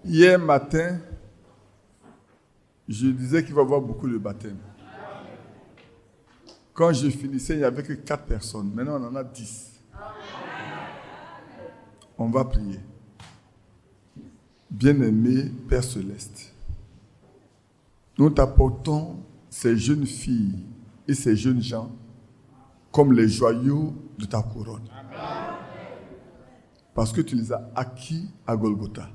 Hier matin, je disais qu'il va y avoir beaucoup de baptêmes. Quand je finissais, il n'y avait que 4 personnes. Maintenant, on en a 10. On va prier. Bien-aimé Père Céleste, nous t'apportons ces jeunes filles et ces jeunes gens comme les joyaux de ta couronne. Parce que tu les as acquis à Golgotha.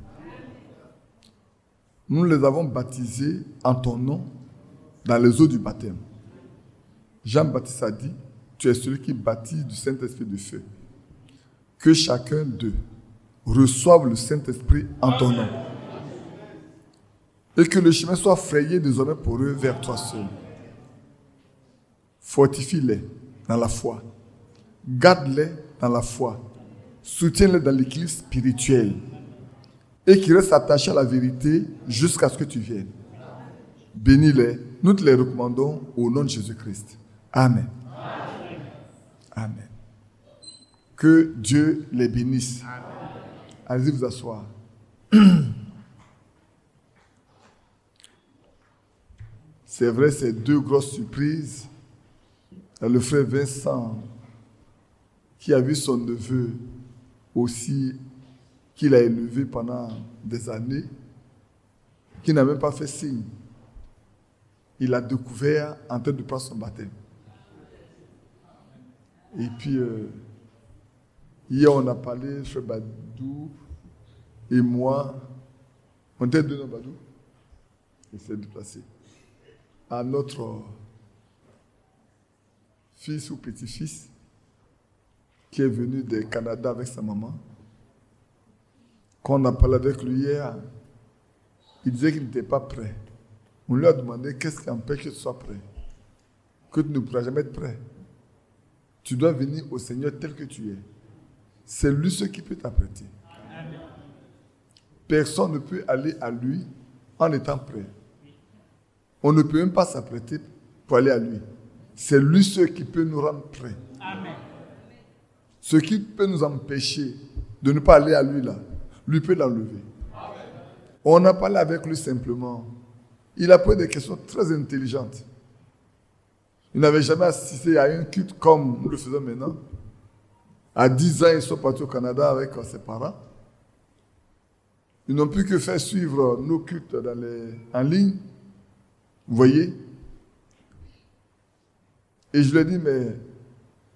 Nous les avons baptisés en ton nom dans les eaux du baptême. Jean-Baptiste a dit, tu es celui qui baptise du Saint-Esprit de feu. Que chacun d'eux reçoive le Saint-Esprit en ton nom. Et que le chemin soit frayé désormais pour eux vers toi seul. Fortifie-les dans la foi. Garde-les dans la foi. Soutiens-les dans l'équilibre spirituel. Et qu'ils restent attachés à la vérité jusqu'à ce que tu viennes. Bénis-les. Nous te les recommandons au nom de Jésus-Christ. Amen. Amen. Que Dieu les bénisse. Allez-y vous asseoir. C'est vrai, c'est 2 grosses surprises. Le frère Vincent, qui a vu son neveu aussi, qu'il a élevé pendant des années, qui n'a même pas fait signe. Il l'a découvert en train de prendre son baptême. Et puis, hier, on a parlé, frère Badou et moi, on était 2 dans Badou, il s'est déplacé, à notre fils ou petit-fils qui est venu du Canada avec sa maman. Quand on a parlé avec lui hier, il disait qu'il n'était pas prêt. On lui a demandé qu'est-ce qui empêche que tu sois prêt, que tu ne pourras jamais être prêt. Tu dois venir au Seigneur tel que tu es. C'est lui ce qui peut t'apprêter. Personne ne peut aller à lui en étant prêt. On ne peut même pas s'apprêter pour aller à lui. C'est lui ce qui peut nous rendre prêts. Amen. Ce qui peut nous empêcher de ne pas aller à lui là, lui peut l'enlever. On a parlé avec lui simplement. Il a posé des questions très intelligentes. Il n'avait jamais assisté à un culte comme nous le faisons maintenant. À 10 ans, ils sont partis au Canada avec ses parents. Ils n'ont plus que faire suivre nos cultes en ligne. Vous voyez? Et je lui ai dit, mais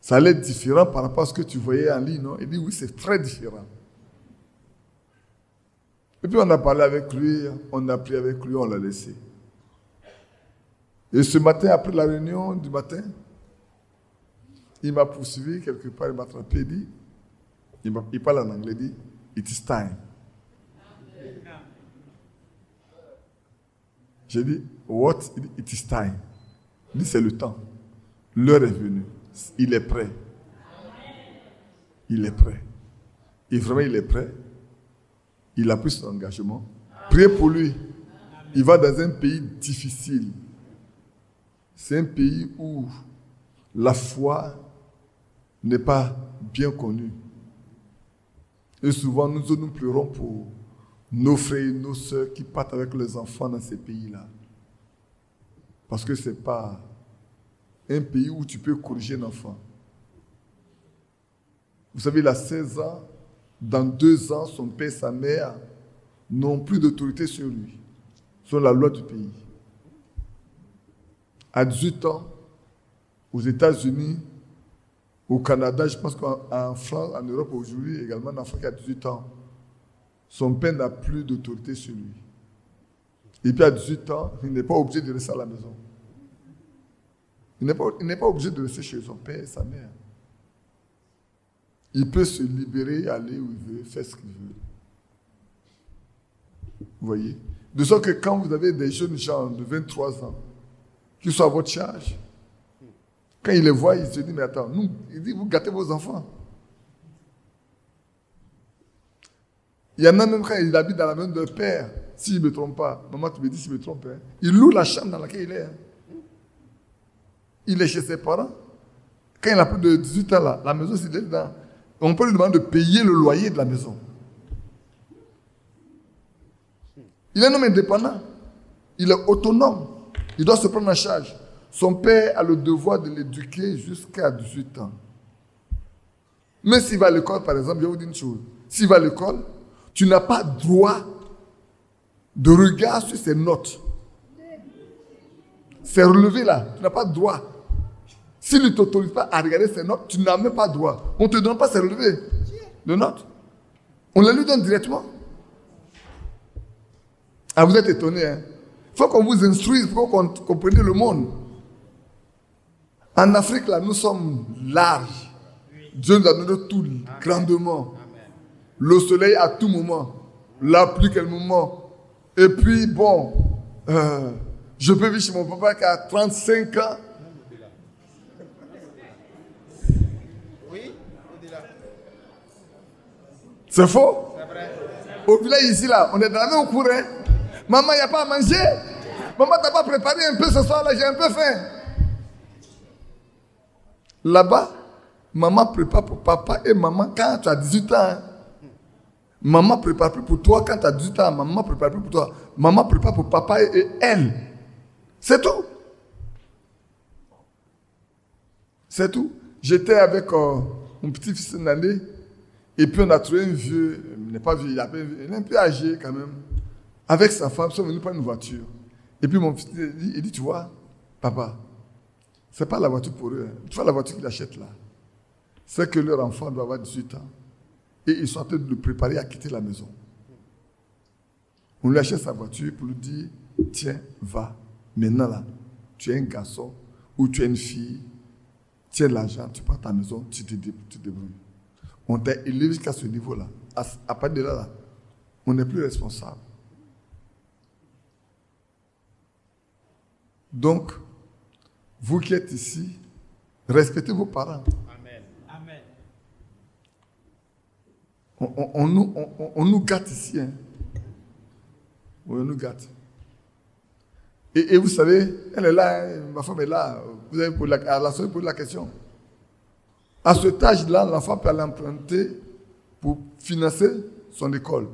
ça allait être différent par rapport à ce que tu voyais en ligne, non? Il dit, oui, c'est très différent. Et puis on a parlé avec lui, on a prié avec lui, on l'a laissé. Et ce matin, après la réunion du matin, il m'a poursuivi quelque part, il m'a attrapé, il parle en anglais, il dit, it is time. J'ai dit, what? Il dit, it is time. Il dit, c'est le temps. L'heure est venue. Il est prêt. Il est prêt. Et vraiment, il est prêt. Il a pris son engagement. Priez pour lui. Il va dans un pays difficile. C'est un pays où la foi n'est pas bien connue. Et souvent, nous pleurons pour nos frères et nos sœurs qui partent avec les enfants dans ces pays-là. Parce que ce n'est pas un pays où tu peux corriger un enfant. Vous savez, il a 16 ans. Dans 2 ans, son père et sa mère n'ont plus d'autorité sur lui, sur la loi du pays. À 18 ans, aux États-Unis, au Canada, je pense qu'en France, en Europe aujourd'hui, également en Afrique, à 18 ans, son père n'a plus d'autorité sur lui. Et puis à 18 ans, il n'est pas obligé de rester à la maison. Il n'est pas obligé de rester chez son père et sa mère. Il peut se libérer, aller où il veut, faire ce qu'il veut. Vous voyez? De sorte que quand vous avez des jeunes gens de 23 ans qui sont à votre charge, quand ils les voient, ils se disent, mais attends, il dit, vous gâtez vos enfants. Il y en a même quand ils habitent dans la maison de leur père, s'il ne me trompe pas, maman tu me dis s'il me trompe, hein, il loue la chambre dans laquelle il est. Hein. Il est chez ses parents. Quand il a plus de 18 ans, là, la maison, c'est dedans. On peut lui demander de payer le loyer de la maison. Il est un homme indépendant. Il est autonome. Il doit se prendre en charge. Son père a le devoir de l'éduquer jusqu'à 18 ans. Mais s'il va à l'école, par exemple, je vais vous dire une chose. S'il va à l'école, tu n'as pas droit de regard sur ses notes. C'est relevé là. Tu n'as pas droit. S'il ne t'autorise pas à regarder ses notes, tu n'as même pas droit. On ne te donne pas ses relevés de notes. On les lui donne directement. Ah, vous êtes étonnés, hein? Il faut qu'on vous instruise, il faut qu'on comprenne le monde. En Afrique, là, nous sommes larges. Dieu nous a donné tout grandement. Le soleil à tout moment. La pluie, quel moment. Et puis, bon, je peux vivre chez mon papa qui a 35 ans. Oui, au-delà. C'est faux? C'est vrai. Au village ici, là, on est dans la même cour, hein? Maman, il n'y a pas à manger. Maman, tu n'as pas préparé un peu ce soir, là, j'ai un peu faim. Là-bas, maman prépare pour papa et maman quand tu as 18 ans. Hein? Maman prépare plus pour toi quand tu as 18 ans. Maman prépare plus pour toi. Maman prépare pour papa et elle. C'est tout. C'est tout. J'étais avec mon petit-fils Nandé et puis on a trouvé un vieux, il n'est pas vieux, il est un peu âgé quand même. Avec sa femme, ils sont venus prendre une voiture. Et puis mon fils, il dit, tu vois, papa, ce n'est pas la voiture pour eux. Hein. Tu vois la voiture qu'ils achètent là. C'est que leur enfant doit avoir 18 ans. Et ils sont en train de le préparer à quitter la maison. On lui achète sa voiture pour lui dire, tiens, va. Maintenant là, tu es un garçon ou tu es une fille. Tiens l'argent, tu prends ta maison, tu te débrouilles. On t'a élevé jusqu'à ce niveau-là. À partir de là, on n'est plus responsable. Donc, vous qui êtes ici, respectez vos parents. Amen. Amen. On nous gâte ici. Hein. On nous gâte. Et vous savez, elle est là, hein, ma femme est là. Vous avez posé la question. À cet âge-là, l'enfant peut aller emprunter pour financer son école.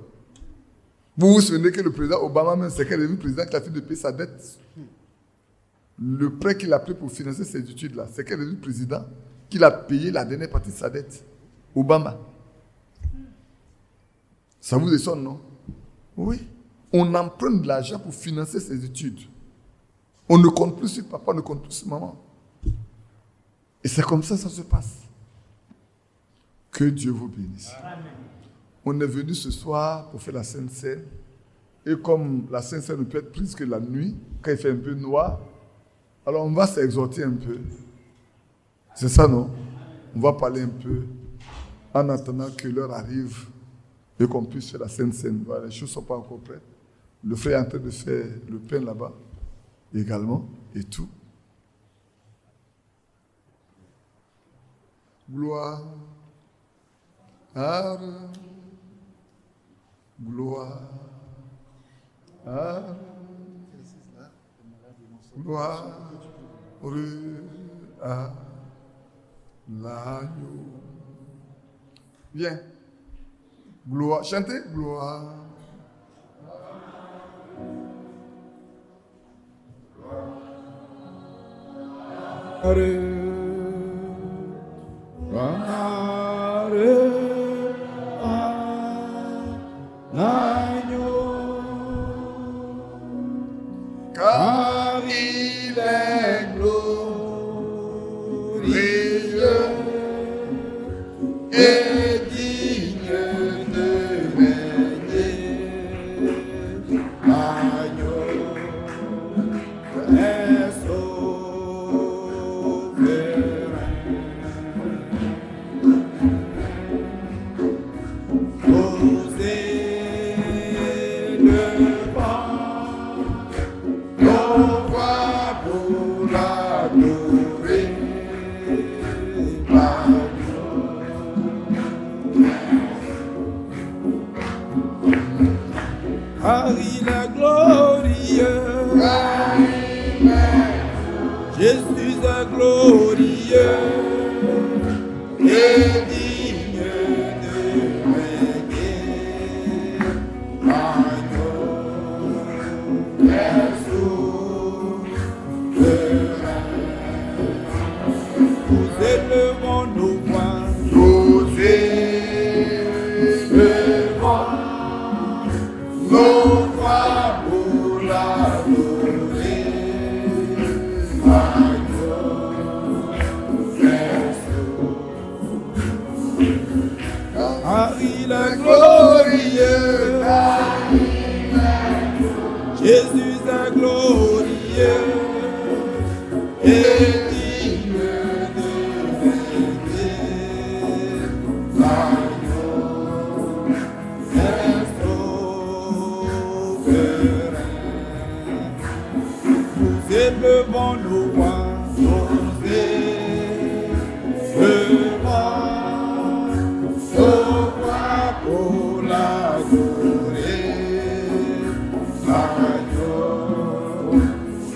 Vous vous souvenez que le président Obama, même, c'est le président qui a fait de payer sa dette. Le prêt qu'il a pris pour financer ces études-là, c'est quel est le président qu'il a payé la dernière partie de sa dette? Obama. Ça vous étonne, non? Oui. On emprunte de l'argent pour financer ses études. On ne compte plus sur papa, on ne compte plus sur maman. Et c'est comme ça que ça se passe. Que Dieu vous bénisse. Amen. On est venu ce soir pour faire la Sainte Seine. Et comme la Sainte Seine ne peut être prise que la nuit, quand il fait un peu noir, alors on va s'exhorter un peu. C'est ça, non? On va parler un peu en attendant que l'heure arrive et qu'on puisse faire la Sainte Seine. Voilà, les choses ne sont pas encore prêtes. Le frère est en train de faire le pain là-bas également et tout. Gloire. Gloire. Gloire à l'agneau. Viens. Gloire. Chantez. Gloire. Car il est glorieux et digne de régner. L'agneau est souverain. Osez devant nos voix pour l'adorer. Car il est glorieux, Jésus est glorieux et digne de régner. L'agneau élevons nos voix. Nous élevons nos voix pour l'adorer. Harry le glorieux, Jésus est glorieux et digne de l'aimer. L'agneau est souverain. Nous élevons nos voix, nous élevons nos voix pour l'adorer. L'agneau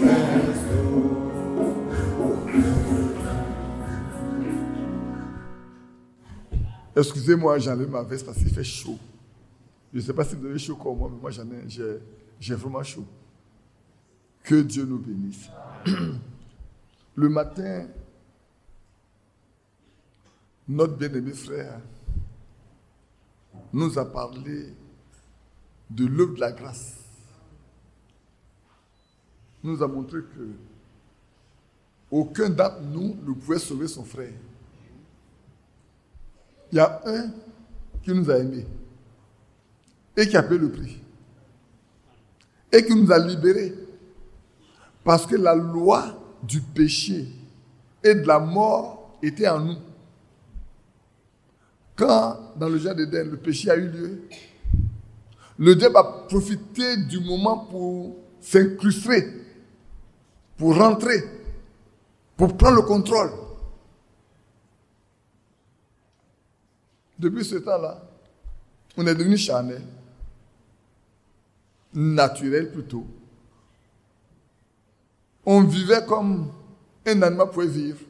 est souverain. Excusez-moi, j'enlève ma veste parce qu'il fait chaud. Je ne sais pas si vous avez chaud comme moi, mais moi j'ai vraiment chaud. Que Dieu nous bénisse. Le matin, notre bien-aimé frère nous a parlé de l'œuvre de la grâce. Il nous a montré que aucun d'entre nous ne pouvait sauver son frère. Il y a un qui nous a aimés et qui a payé le prix et qui nous a libérés parce que la loi du péché et de la mort était en nous. Quand, dans le jardin d'Éden, le péché a eu lieu, le diable a profité du moment pour s'incruster, pour rentrer, pour prendre le contrôle. Depuis ce temps-là, on est devenu charnel, naturel plutôt. On vivait comme un animal pouvait vivre.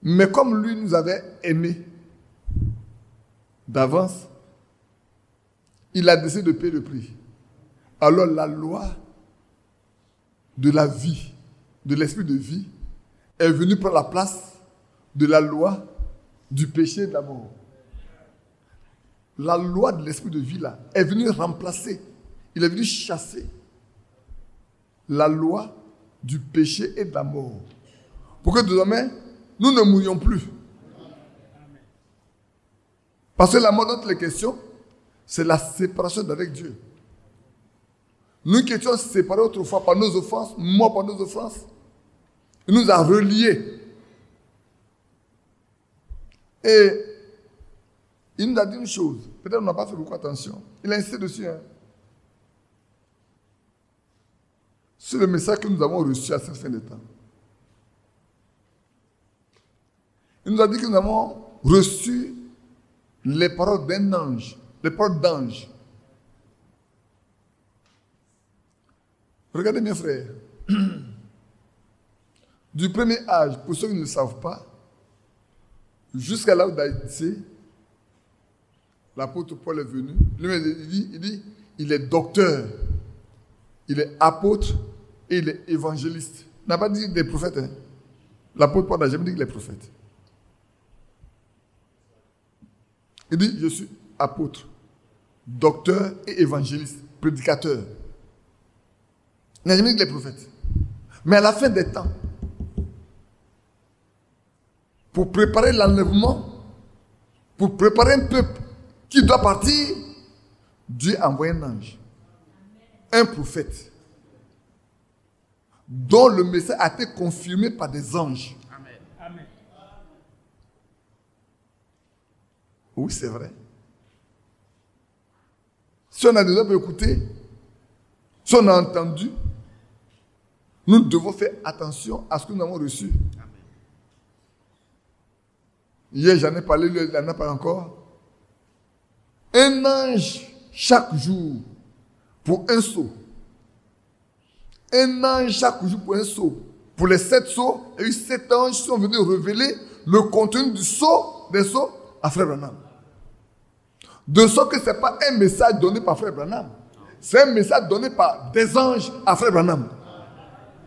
Mais comme lui nous avait aimés d'avance, il a décidé de payer le prix. Alors la loi de la vie, de l'esprit de vie, est venue prendre la place de la loi du péché et de la mort. La loi de l'esprit de vie là est venue remplacer, il est venu chasser la loi du péché et de la mort. Pour que désormais, nous ne mourions plus. Parce que la mort, notre question, c'est la séparation d'avec Dieu. Nous qui étions séparés autrefois par nos offenses, morts par nos offenses, il nous a reliés. Et il nous a dit une chose, peut-être on n'a pas fait beaucoup attention. Il a insisté dessus. C'est le message que nous avons reçu à cette fin de temps. Il nous a dit que nous avons reçu les paroles d'un ange, les paroles d'ange. Regardez mes frères. Du premier âge, pour ceux qui ne le savent pas, jusqu'à là où d'Haïti, l'apôtre Paul est venu. Il dit, il est docteur, il est apôtre et il est évangéliste. Il n'a pas dit des prophètes. L'apôtre Paul n'a jamais dit qu'il est prophète. Il dit, je suis apôtre, docteur et évangéliste, prédicateur. Il n'a jamais dit qu'il est prophète. Mais à la fin des temps, pour préparer l'enlèvement, pour préparer un peuple qui doit partir, Dieu a envoyé un ange, un prophète, dont le message a été confirmé par des anges. Amen. Amen. Oui, c'est vrai. Si on a déjà écouté, si on a entendu, nous devons faire attention à ce que nous avons reçu. Amen. Hier, j'en ai parlé, il n'en a pas encore. Un ange chaque jour pour un seau. Un ange chaque jour pour un seau. Pour les 7 seaux, il y a eu 7 anges qui sont venus révéler le contenu du seau, des seaux à Frère Branham. De sorte que ce n'est pas un message donné par Frère Branham. C'est un message donné par des anges à Frère Branham.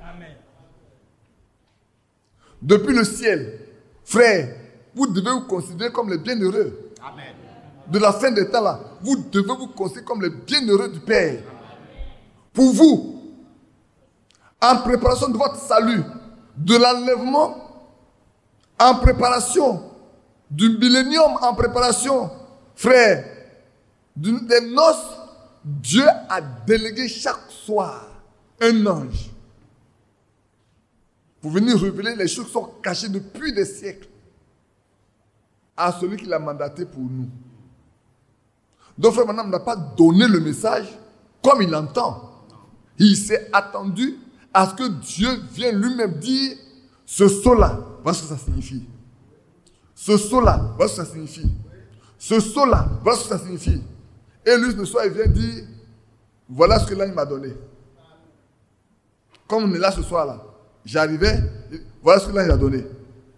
Amen. Depuis le ciel, Frère, vous devez vous considérer comme les bienheureux. Amen. De la fin des temps là, vous devez vous considérer comme les bienheureux du Père. Pour vous, en préparation de votre salut, de l'enlèvement, en préparation du millénium, en préparation, frère, des noces, Dieu a délégué chaque soir un ange pour venir révéler les choses qui sont cachées depuis des siècles à celui qui l'a mandaté pour nous. Donc, frère, maintenant, on n'a pas donné le message comme il entend. Il s'est attendu à ce que Dieu vienne lui-même dire ce saut-là, voilà ce que ça signifie. Ce saut-là, voilà ce que ça signifie. Ce saut-là, voilà ce que ça signifie. Et lui, le soir, il vient dire voilà ce que l'ange m'a donné. Comme on est là ce soir-là, j'arrivais, voilà ce que l'ange a donné.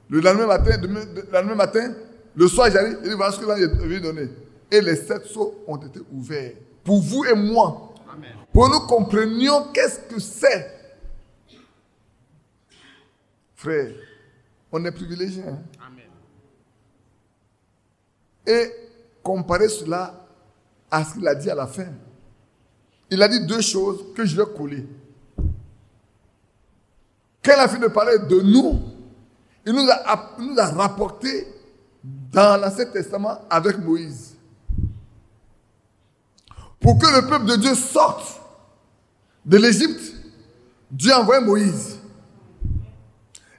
Le lendemain matin, le soir, j'arrive, il dit voilà ce que l'ange a donné. Et les 7 sceaux ont été ouverts. Pour vous et moi. Amen. Pour que nous comprenions qu'est-ce que c'est. Frère, on est privilégiés. Hein? Amen. Et comparer cela à ce qu'il a dit à la fin. Il a dit 2 choses que je vais coller. Quand il a fini de parler de nous, il nous a rapporté dans l'Ancien Testament avec Moïse. Pour que le peuple de Dieu sorte de l'Égypte, Dieu a envoyé Moïse.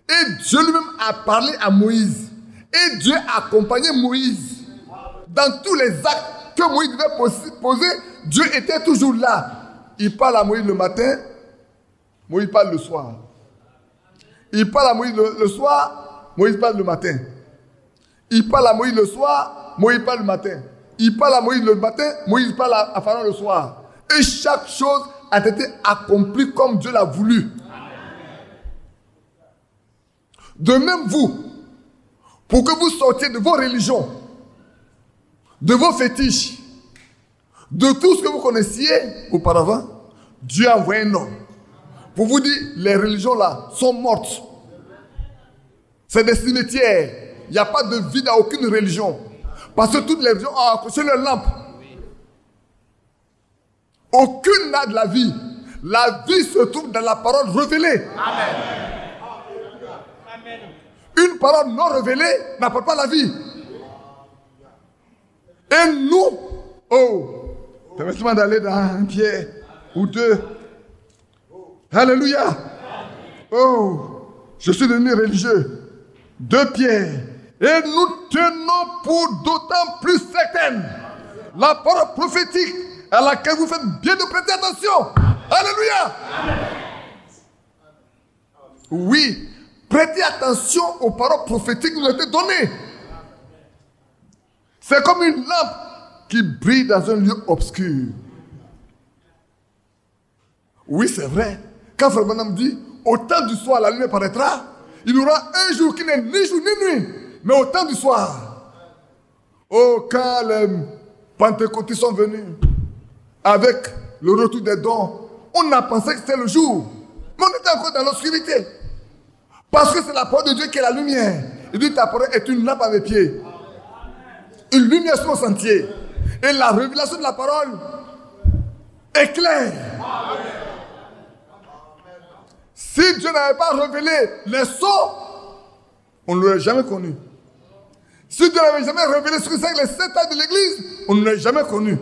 Et Dieu lui-même a parlé à Moïse. Et Dieu a accompagné Moïse. Dans tous les actes que Moïse devait poser, Dieu était toujours là. Il parle à Moïse le matin, Moïse parle le soir. Il parle à Moïse le soir, Moïse parle le matin. Il parle à Moïse le soir, Moïse parle le matin. Il parle à Moïse le matin, Moïse parle à Pharaon le soir. Et chaque chose a été accomplie comme Dieu l'a voulu. De même vous, pour que vous sortiez de vos religions, de vos fétiches, de tout ce que vous connaissiez auparavant, Dieu a envoyé un homme pour vous dire, les religions là sont mortes. C'est des cimetières. Il n'y a pas de vie dans aucune religion. Parce que toutes les religions ont accroché leur lampe. Aucune n'a de la vie. La vie se trouve dans la parole révélée. Amen. Une parole non révélée n'apporte pas la vie. Et nous, permettez-moi d'aller dans un pied ou 2. Alléluia. Je suis devenu religieux. 2 pierres. Et nous tenons pour d'autant plus certaine la parole prophétique à laquelle vous faites bien de prêter attention. Alléluia. Oui, prêtez attention aux paroles prophétiques qui nous ont été données. C'est comme une lampe qui brille dans un lieu obscur. Oui, c'est vrai. Quand Frère Branham dit, au temps du soir, la lumière paraîtra, il y aura un jour qui n'est ni jour ni nuit, mais au temps du soir. Quand les pentecôtistes sont venus, avec le retour des dons, on a pensé que c'était le jour. Mais on était encore dans l'obscurité. Parce que c'est la parole de Dieu qui est la lumière. Il dit, ta parole est une lampe à mes pieds. Une lumière sur mon sentier. Et la révélation de la parole est claire. Si Dieu n'avait pas révélé les sceaux, on ne l'aurait jamais connu. Si Dieu n'avait jamais révélé ce que c'est que les 7 ans de l'église, on ne l'aurait jamais connu.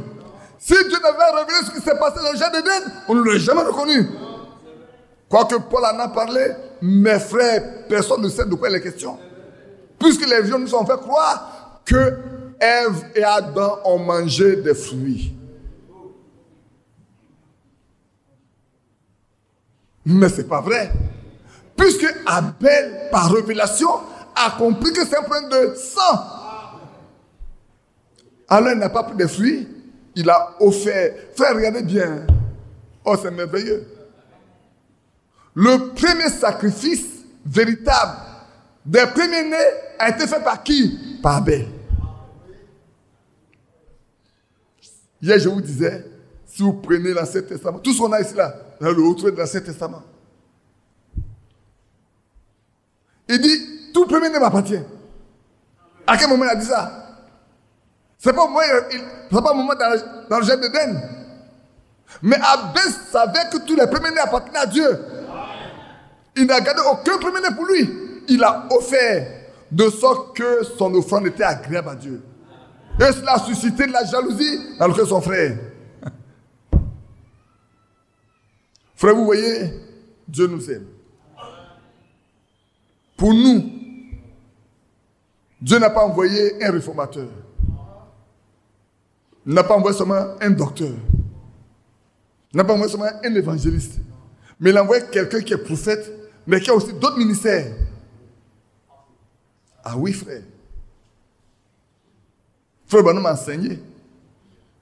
Si Dieu n'avait révélé ce qui s'est passé dans le jardin d'Éden, on ne l'aurait jamais reconnu. Quoique Paul en a parlé, mes frères, personne ne sait de quoi il est question. Puisque les gens nous ont fait croire que Ève et Adam ont mangé des fruits. Mais ce n'est pas vrai. Puisque Abel, par révélation, a compris que c'est un problème de sang. Alors il n'a pas pris de fruits, il a offert. Frère, regardez bien. Oh, c'est merveilleux. Le premier sacrifice véritable des premiers-nés a été fait par qui? Par Abel. Hier, je vous disais, si vous prenez l'Ancien Testament, tout ce qu'on a ici là, dans le retrouver de l'Ancien Testament. Il dit, tout premier-né m'appartient. À quel moment il a dit ça? Ce n'est pas un moment dans le jardin d'Éden. Mais Abel savait que tous les premiers-nés appartenaient à Dieu. Il n'a gardé aucun premier-né pour lui. Il a offert de sorte que son offrande était agréable à Dieu. Et cela a suscité de la jalousie dans le cœur de son frère. Frère, vous voyez, Dieu nous aime. Pour nous, Dieu n'a pas envoyé un réformateur. Il n'a pas envoyé seulement un docteur. Il n'a pas envoyé seulement un évangéliste. Mais il a envoyé quelqu'un qui est prophète, mais qui a aussi d'autres ministères. Ah oui, frère. Frère Branham m'a enseigné.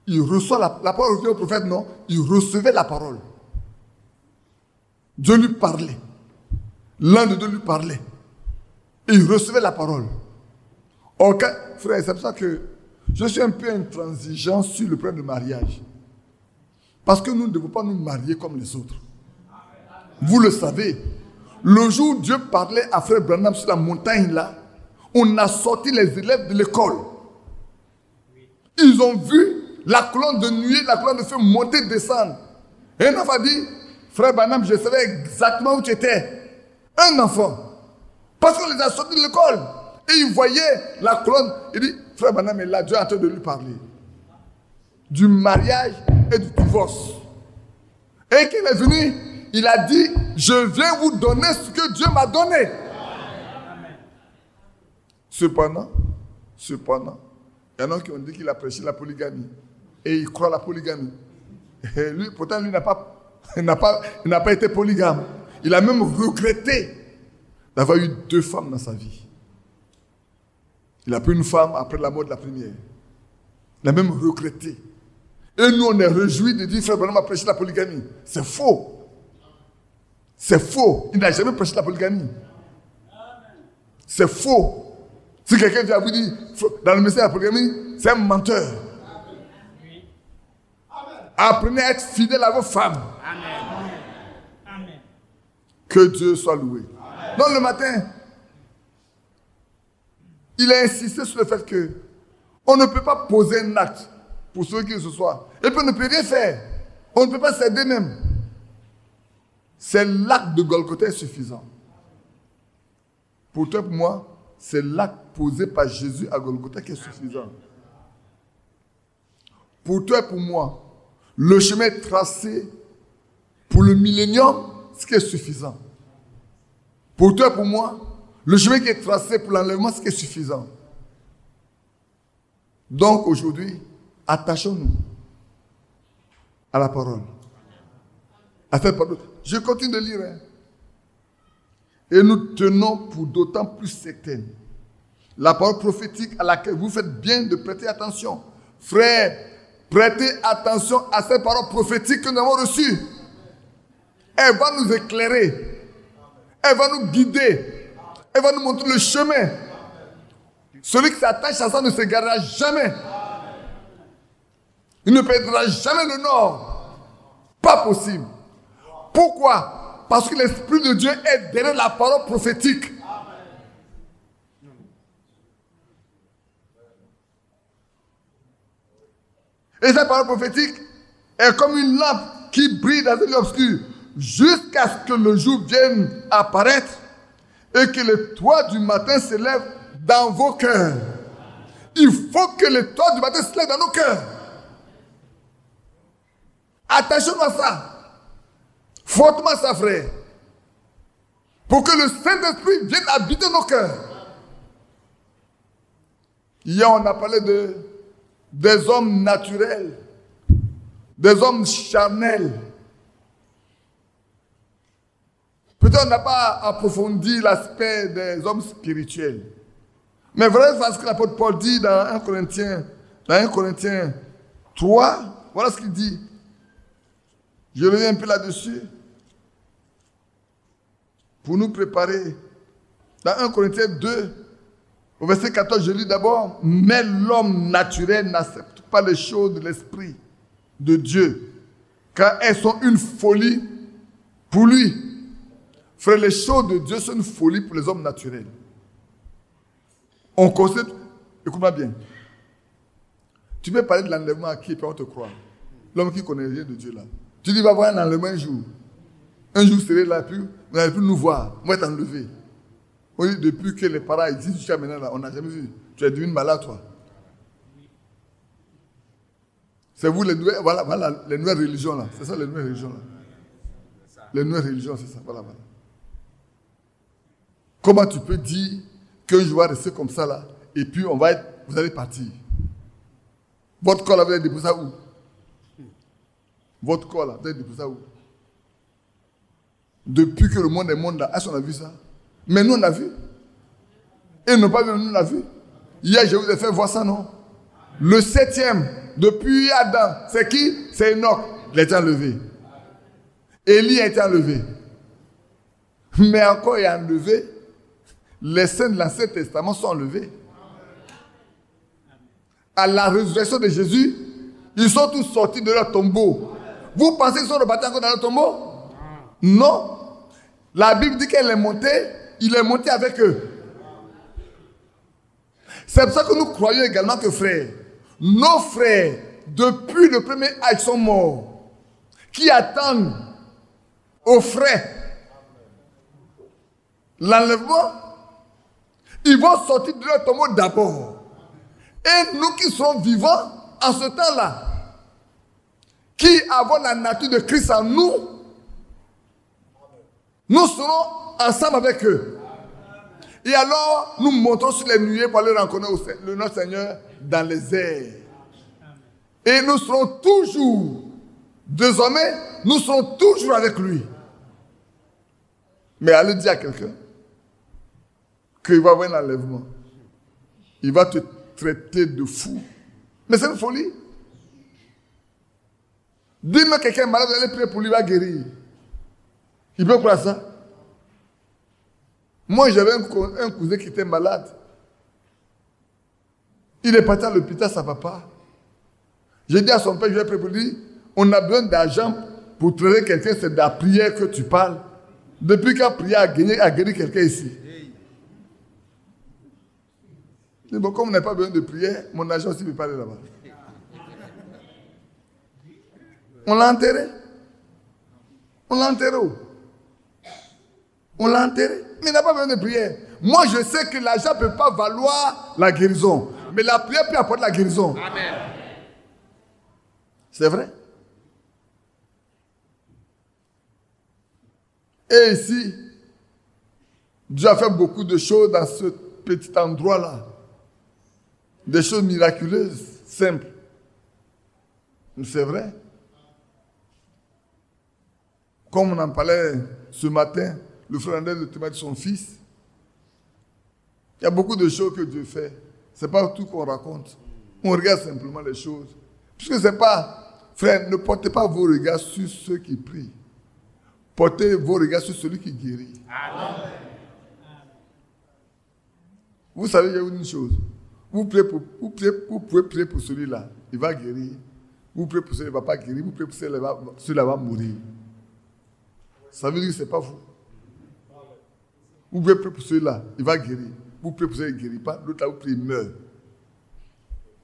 Il reçoit la parole au prophète, non. Il recevait la parole. Dieu lui parlait. L'un de deux lui parlait. Et il recevait la parole. Ok, frère, c'est pour ça que je suis un peu intransigeant sur le problème du mariage. Parce que nous ne devons pas nous marier comme les autres. Vous le savez. Le jour où Dieu parlait à frère Branham sur la montagne là, on a sorti les élèves de l'école. Ils ont vu la colonne de nuée, la colonne de feu monter, descendre. Et un enfant a dit, frère Branham, je savais exactement où tu étais. Un enfant. Parce qu'on les a sortis de l'école. Et il voyait la colonne. Il dit, frère Branham est là, Dieu est en train de lui parler. Du mariage et du divorce. Et qu'il est venu, il a dit, je viens vous donner ce que Dieu m'a donné. Cependant, il y en a qui ont dit qu'il a prêché la polygamie. Et il croit à la polygamie. Et lui, pourtant, lui n'a pas été polygame. Il a même regretté d'avoir eu 2 femmes dans sa vie. Il a pris une femme après la mort de la première. Il a même regretté. Et nous, on est réjouis de dire, frère Branham a prêché la polygamie. C'est faux. C'est faux. Il n'a jamais prêché la polygamie. C'est faux. Si quelqu'un vient vous dire, dans le message de la polygamie, c'est un menteur. Apprenez à être fidèle à vos femmes. Amen. Que Dieu soit loué. Amen. Donc le matin, il a insisté sur le fait que on ne peut pas poser un acte pour ceux qui ce soit. Et puis on ne peut rien faire. On ne peut pas s'aider même. C'est l'acte de Golgotha suffisant. Pour toi et pour moi, c'est l'acte posé par Jésus à Golgotha qui est suffisant. Pour toi et pour moi, le chemin tracé pour le millénium, ce qui est suffisant. Pour toi et pour moi, le chemin qui est tracé pour l'enlèvement, ce qui est suffisant. Donc aujourd'hui, attachons-nous à la parole. À cette parole. Je continue de lire. Et nous tenons pour d'autant plus certaine la parole prophétique à laquelle vous faites bien de prêter attention. Frères, prêtez attention à cette parole prophétique que nous avons reçue. Elle va nous éclairer. Elle va nous guider. Elle va nous montrer le chemin. Celui qui s'attache à ça ne s'égarera jamais. Il ne perdra jamais le nord. Pas possible. Pourquoi? Parce que l'Esprit de Dieu est derrière la parole prophétique. Et cette parole prophétique est comme une lampe qui brille dans un lieu obscur jusqu'à ce que le jour vienne apparaître et que l'étoile du matin s'élève dans vos cœurs. Il faut que l'étoile du matin s'élève dans nos cœurs. Attachons-nous à ça. Fortement ça, frère. Pour que le Saint-Esprit vienne habiter nos cœurs. Hier, on a parlé des hommes naturels, des hommes charnels. Peut-être on n'a pas approfondi l'aspect des hommes spirituels. Mais voilà ce que l'apôtre Paul dit dans 1 Corinthiens 3. Voilà ce qu'il dit. Je reviens un peu là-dessus. Pour nous préparer. Dans 1 Corinthiens 2, au verset 14, je lis d'abord. Mais l'homme naturel n'accepte pas les choses de l'Esprit de Dieu, car elles sont une folie pour lui. Frère, les choses de Dieu sont une folie pour les hommes naturels. On considère Écoute-moi bien. Tu peux parler de l'enlèvement à qui et puis on te croit. L'homme qui connaît rien de Dieu là. Tu dis, va voir un enlèvement un jour. Un jour, vous serez là, puis vous n'allez plus nous voir. On va t'enlever. On dit, depuis que les parents existent jusqu'à maintenant, là, on n'a jamais vu. Tu es devenu malade, toi. C'est vous les nouvelles, voilà, les nouvelles religions là. C'est ça les nouvelles religions là. Les nouvelles religions, c'est ça. Voilà. Comment tu peux dire qu'un jour va rester comme ça là, et puis vous allez partir. Votre corps là, vous allez déposer ça où? Votre corps là, vous allez déposer ça où? Depuis que le monde est monde là, est-ce qu'on a vu ça? Mais nous on a vu. Et ils n'ont pas vu, nous on a vu. Hier, je vous ai fait voir ça, non? Le 7e, depuis Adam, c'est qui? C'est Enoch. Il a été enlevé. Élie a été enlevé. Mais encore il a enlevé. Les saints de l'Ancien Testament sont enlevés. À la résurrection de Jésus, ils sont tous sortis de leur tombeau. Vous pensez qu'ils sont repartis encore dans leur tombeau? Non. La Bible dit qu'il est monté avec eux. C'est pour ça que nous croyons également que frères, nos frères, depuis le premier âge, sont morts, qui attendent aux frais l'enlèvement, ils vont sortir de leur tombeau d'abord. Et nous qui sommes vivants en ce temps-là, qui avons la nature de Christ en nous, nous serons ensemble avec eux. Et alors, nous montons sur les nuées pour aller rencontrer notre Seigneur dans les airs. Et nous serons toujours, désormais, nous serons toujours avec lui. Mais allez dire à quelqu'un qu'il va avoir un enlèvement. Il va te traiter de fou. Mais c'est une folie. Dis-moi quelqu'un est malade, vous allez prier pour lui, il va guérir. Il peut croire ça? Moi, j'avais un cousin qui était malade. Il est parti à l'hôpital, sa papa. J'ai dit à son père, je vais prier pour lui, on a besoin d'argent pour traiter quelqu'un, c'est de la prière que tu parles. Depuis qu'il a prié à guérir quelqu'un ici. Mais bon, comme on n'a pas besoin de prière, mon argent aussi ne peut pas aller là-bas. On l'a enterré. On l'a enterré où? On l'a enterré. Mais il n'a pas besoin de prière. Moi, je sais que l'argent ne peut pas valoir la guérison. Mais la prière peut apporter la guérison. Amen. C'est vrai. Et ici, Dieu a fait beaucoup de choses dans ce petit endroit-là. Des choses miraculeuses, simples. C'est vrai. Comme on en parlait ce matin, le frère André, le témoin de son fils. Il y a beaucoup de choses que Dieu fait. Ce n'est pas tout qu'on raconte. On regarde simplement les choses. Puisque ce n'est pas, frère, ne portez pas vos regards sur ceux qui prient. Portez vos regards sur celui qui guérit. Amen. Vous savez, il y a une chose. Vous pouvez prier pour celui-là. Il va guérir. Vous priez pour celui-là, il ne va pas guérir. Vous priez pour celui-là, va mourir. Ça veut dire que ce n'est pas vous. Vous pouvez prier pour celui-là, il va guérir. Vous priez pour celui-là, il ne guérit pas. L'autre là, vous priez, il meurt.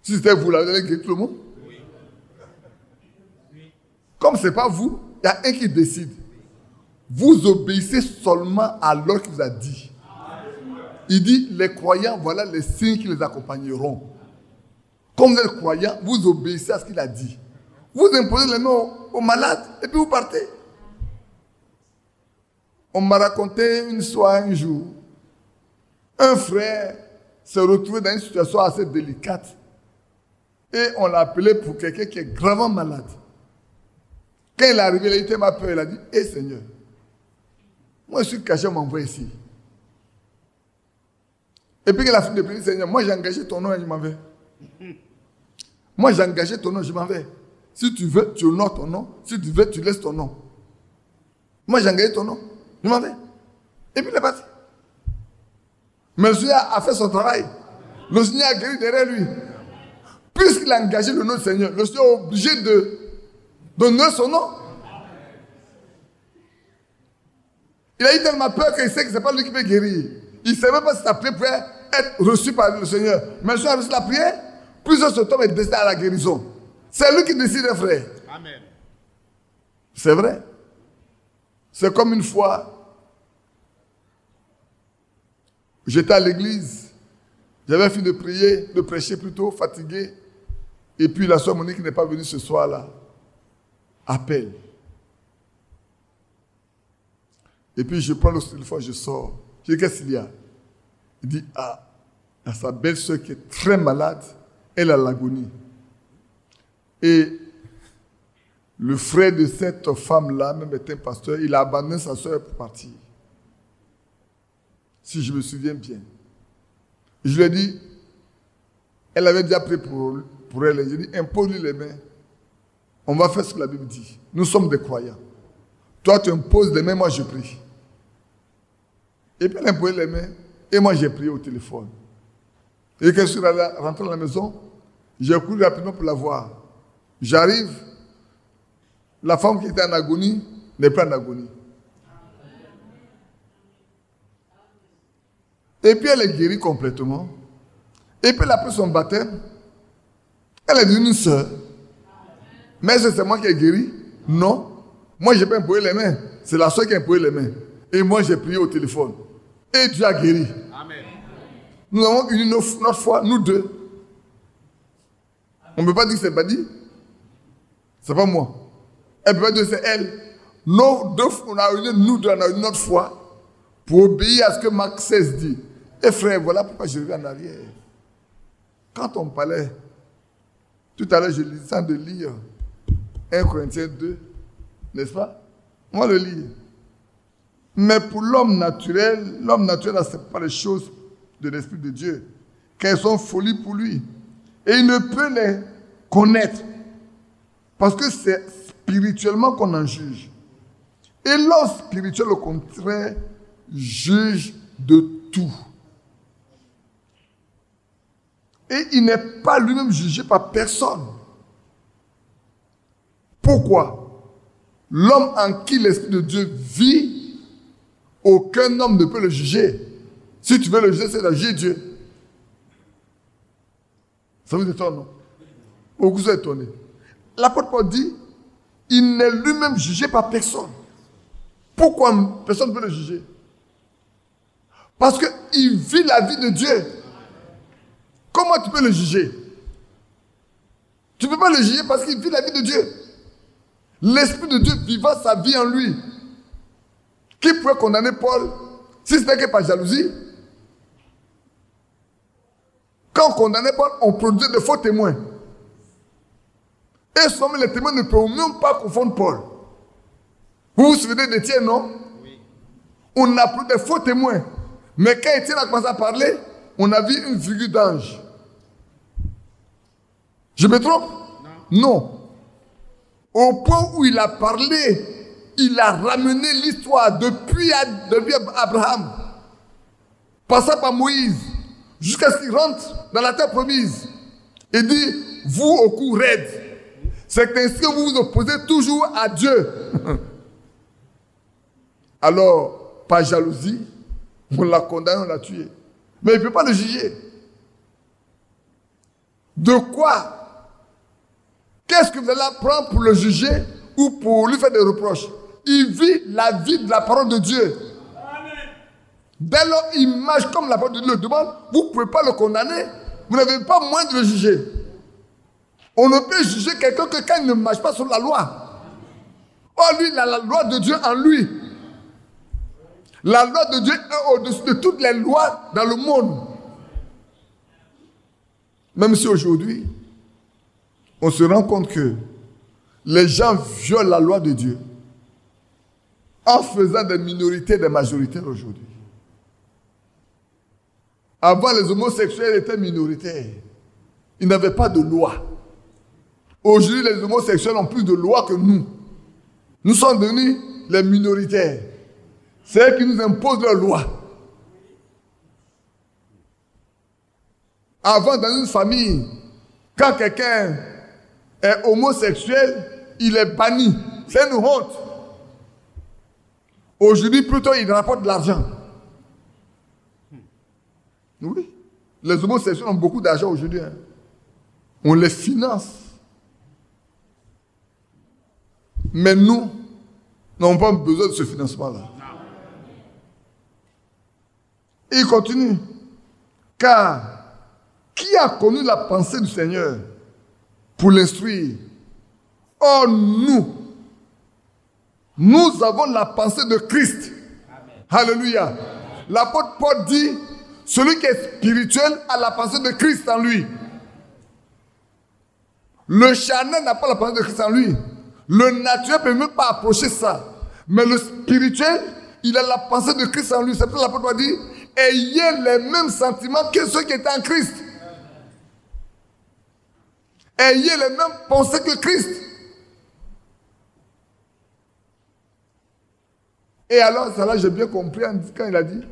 Si c'était vous là, vous allez guérir tout le monde. Oui. Comme ce n'est pas vous, il y a un qui décide. Vous obéissez seulement à l'ordre qu'il vous a dit. Il dit, les croyants, voilà les signes qui les accompagneront. Comme vous êtes croyants, vous obéissez à ce qu'il a dit. Vous imposez les noms aux malades et puis vous partez. On m'a raconté une histoire un jour. Un frère s'est retrouvé dans une situation assez délicate. Et on l'a appelé pour quelqu'un qui est gravement malade. Quand il est arrivé, il a été ma peur. Il a dit, hé Seigneur, moi je suis caché, on m'envoie ici. Et puis il a fini de prier, Seigneur, moi j'ai engagé ton nom et je m'en vais. Moi j'ai engagé ton nom, je m'en vais. Si tu veux, tu honores ton nom. Si tu veux, tu laisses ton nom. Moi j'ai engagé ton nom. Je m'en vais. Et puis il est parti. Mais le Seigneur a fait son travail. Le Seigneur a guéri derrière lui. Puisqu'il a engagé le nom du Seigneur, le Seigneur est obligé de donner son nom. Il a eu tellement peur qu'il sait que ce n'est pas lui qui peut guérir. Il ne sait même pas si sa prière peut être reçu par le Seigneur. Mais je reçu la prière, plus cet homme est destiné à la guérison. C'est lui qui décide, frère. Amen. C'est vrai. C'est comme une fois, j'étais à l'église, j'avais fini de prier, de prêcher plutôt, fatigué. Et puis la soeur Monique qui n'est pas venue ce soir-là, appelle. Et puis je prends le téléphone, je sors. Je dis, qu'est-ce qu'il y a? Il dit, ah, il y a sa belle-sœur qui est très malade, elle a l'agonie. Et le frère de cette femme-là, même était un pasteur, il a abandonné sa sœur pour partir. Si je me souviens bien. Je lui ai dit, elle avait déjà prié pour elle. J'ai dit, impose-lui les mains. On va faire ce que la Bible dit. Nous sommes des croyants. Toi, tu imposes les mains, moi je prie. Et puis elle a imposé les mains, et moi j'ai prié au téléphone. Et quand je suis rentré à la maison, j'ai couru rapidement pour la voir. J'arrive, la femme qui était en agonie n'est plus en agonie. Et puis elle est guérie complètement. Et puis elle a pris son baptême. Elle est devenue une sœur. Mais est-ce que c'est moi qui ai guéri? Non. Moi, je n'ai pas imposé les mains. C'est la sœur qui a imposé les mains. Et moi, j'ai prié au téléphone. Et Dieu a guéri. Amen. Nous avons uni notre foi, nous deux. On ne peut pas dire que c'est pas dit. C'est pas moi. Elle ne peut pas dire que c'est elle. Nous deux, on a uni notre foi pour obéir à ce que Marc 16 dit. Et frère, voilà pourquoi je reviens en arrière. Quand on parlait, tout à l'heure, je lisais de lire 1 Corinthiens 2, n'est-ce pas? On va le lire. Mais pour l'homme naturel n'accepte pas les choses de l'Esprit de Dieu, qu'elles sont folies pour lui. Et il ne peut les connaître, parce que c'est spirituellement qu'on en juge. Et l'homme spirituel, au contraire, juge de tout. Et il n'est pas lui-même jugé par personne. Pourquoi? L'homme en qui l'Esprit de Dieu vit, aucun homme ne peut le juger. Si tu veux le juger, c'est de juger Dieu. Ça vous étonne, non? Beaucoup sont étonnés. L'apôtre Paul dit, il n'est lui-même jugé par personne. Pourquoi personne ne peut le juger? Parce qu'il vit la vie de Dieu. Comment tu peux le juger? Tu ne peux pas le juger parce qu'il vit la vie de Dieu. L'Esprit de Dieu vivant sa vie en lui. Qui pourrait condamner Paul si ce n'est que par jalousie? Quand on condamnait Paul, on produisait de faux témoins. Et souvent, les témoins ne peuvent même pas confondre Paul. Vous vous souvenez d'Étienne, non? Oui. On a pris des faux témoins. Mais quand Étienne a commencé à parler, on a vu une figure d'ange. Je me trompe? Non. Au point où il a parlé, il a ramené l'histoire depuis Abraham, passant par Moïse, jusqu'à ce qu'il rentre dans la terre promise. Et dit, vous au cou raide, c'est ainsi que vous vous opposez toujours à Dieu. Alors, par jalousie, on l'a condamné, on l'a tué. Mais il ne peut pas le juger. De quoi? Qu'est-ce que vous allez apprendre pour le juger ou pour lui faire des reproches? Il vit la vie de la parole de Dieu. Amen. Dès lors, il marche comme la parole de Dieu le demande. Vous ne pouvez pas le condamner. Vous n'avez pas moyen de le juger. On ne peut juger quelqu'un que quand il ne marche pas sur la loi. Or, lui, il a la loi de Dieu en lui. La loi de Dieu est au-dessus de toutes les lois dans le monde. Même si aujourd'hui, on se rend compte que les gens violent la loi de Dieu en faisant des minorités des majoritaires aujourd'hui. Avant, les homosexuels étaient minoritaires. Ils n'avaient pas de loi. Aujourd'hui, les homosexuels ont plus de lois que nous. Nous sommes devenus les minoritaires. C'est eux qui nous imposent leurs lois. Avant, dans une famille, quand quelqu'un est homosexuel, il est banni. C'est une honte. Aujourd'hui, plutôt, il rapporte de l'argent. Oui. Les homosexuels ont beaucoup d'argent aujourd'hui. Hein. On les finance. Mais nous n'avons pas besoin de ce financement-là. Et il continue. Car qui a connu la pensée du Seigneur pour l'instruire? Or nous avons la pensée de Christ. Amen. Alléluia. L'apôtre Paul dit, celui qui est spirituel a la pensée de Christ en lui. Le charnel n'a pas la pensée de Christ en lui. Le naturel ne peut même pas approcher ça. Mais le spirituel, il a la pensée de Christ en lui. C'est pour ça que l'apôtre Paul dit, ayez les mêmes sentiments que ceux qui étaient en Christ. Ayez les mêmes pensées que Christ. Et alors, ça là, j'ai bien compris quand il a dit,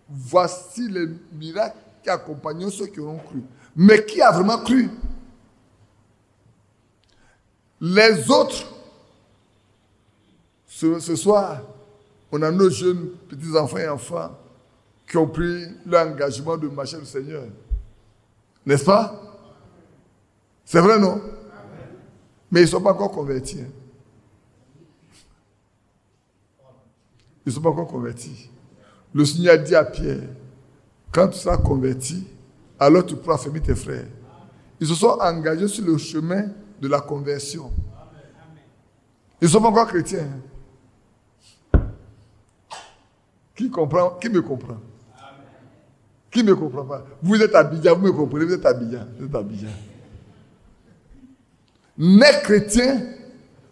voici les miracles qui accompagnent ceux qui ont cru. Mais qui a vraiment cru? Les autres, ce soir, on a nos jeunes petits-enfants et enfants qui ont pris l'engagement de marcher le Seigneur. N'est-ce pas? C'est vrai, non? Mais ils ne sont pas encore convertis. Hein. Ils ne sont pas encore convertis. Le Seigneur a dit à Pierre, quand tu seras converti, alors tu pourras affermir tes frères. Ils se sont engagés sur le chemin de la conversion. Ils ne sont pas encore chrétiens. Qui comprend? Qui me comprend? Qui ne me comprend pas? Vous êtes Abidjan, vous me comprenez, vous êtes Abidjan. Vous êtes Abidjan. N'est chrétien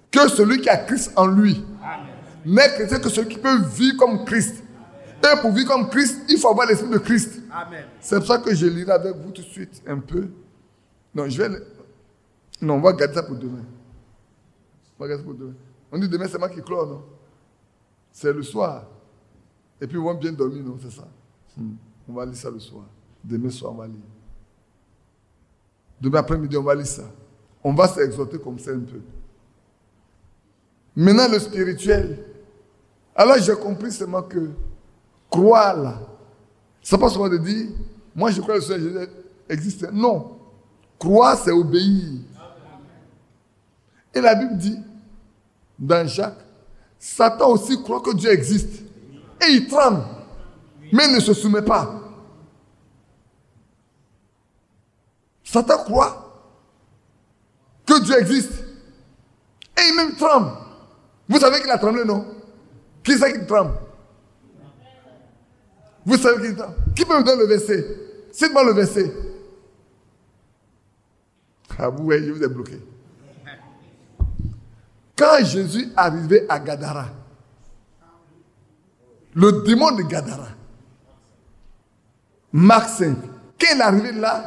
que celui qui a Christ en lui. N'est chrétien que celui qui peut vivre comme Christ. Et pour vivre comme Christ, il faut avoir l'esprit de Christ. C'est pour ça que je lirai avec vous tout de suite un peu. Non, on va garder ça pour demain. On va garder ça pour demain. On dit demain, c'est moi qui clôt, non? C'est le soir. Et puis, on va bien dormir, non? C'est ça. On va lire ça le soir. Demain soir, on va lire. Demain après-midi, on va lire ça. On va s'exhorter comme ça un peu. Maintenant, le spirituel. Alors, j'ai compris seulement que croire là, ça pas seulement de dire, moi je crois que le Seigneur Jésus existe. Non. Croire, c'est obéir. Et la Bible dit, dans Jacques, Satan aussi croit que Dieu existe. Et il tremble. Mais il ne se soumet pas. Satan croit que Dieu existe. Et il même tremble. Vous savez qu'il a tremblé, non? Qui c'est qui tremble? Vous savez qui tremble? Qui peut me donner le verset? Cite-moi le verset. Ah, vous voyez, je vous ai bloqué. Quand Jésus arrivait à Gadara, le démon de Gadara, Marc 5, quand il est arrivé là,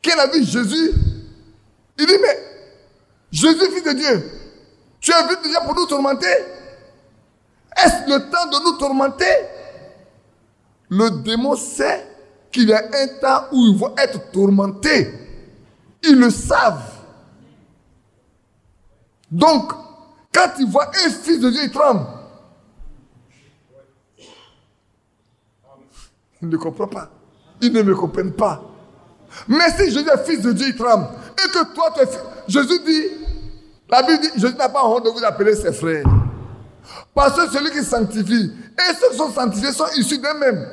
quand il a vu Jésus, il dit, mais Jésus, fils de Dieu, tu es venu déjà pour nous tourmenter? Est-ce le temps de nous tourmenter? Le démon sait qu'il y a un temps où ils vont être tourmentés. Ils le savent. Donc, quand ils voient un fils de Dieu, ils tremblent. Ils ne comprennent pas. Ils ne me comprennent pas. Mais si Jésus est fils de Dieu, il tremble. Et que toi, tu es fils. Jésus dit, la Bible dit, Jésus n'a pas honte de vous appeler ses frères. Parce que celui qui sanctifie, et ceux qui sont sanctifiés sont issus d'eux-mêmes.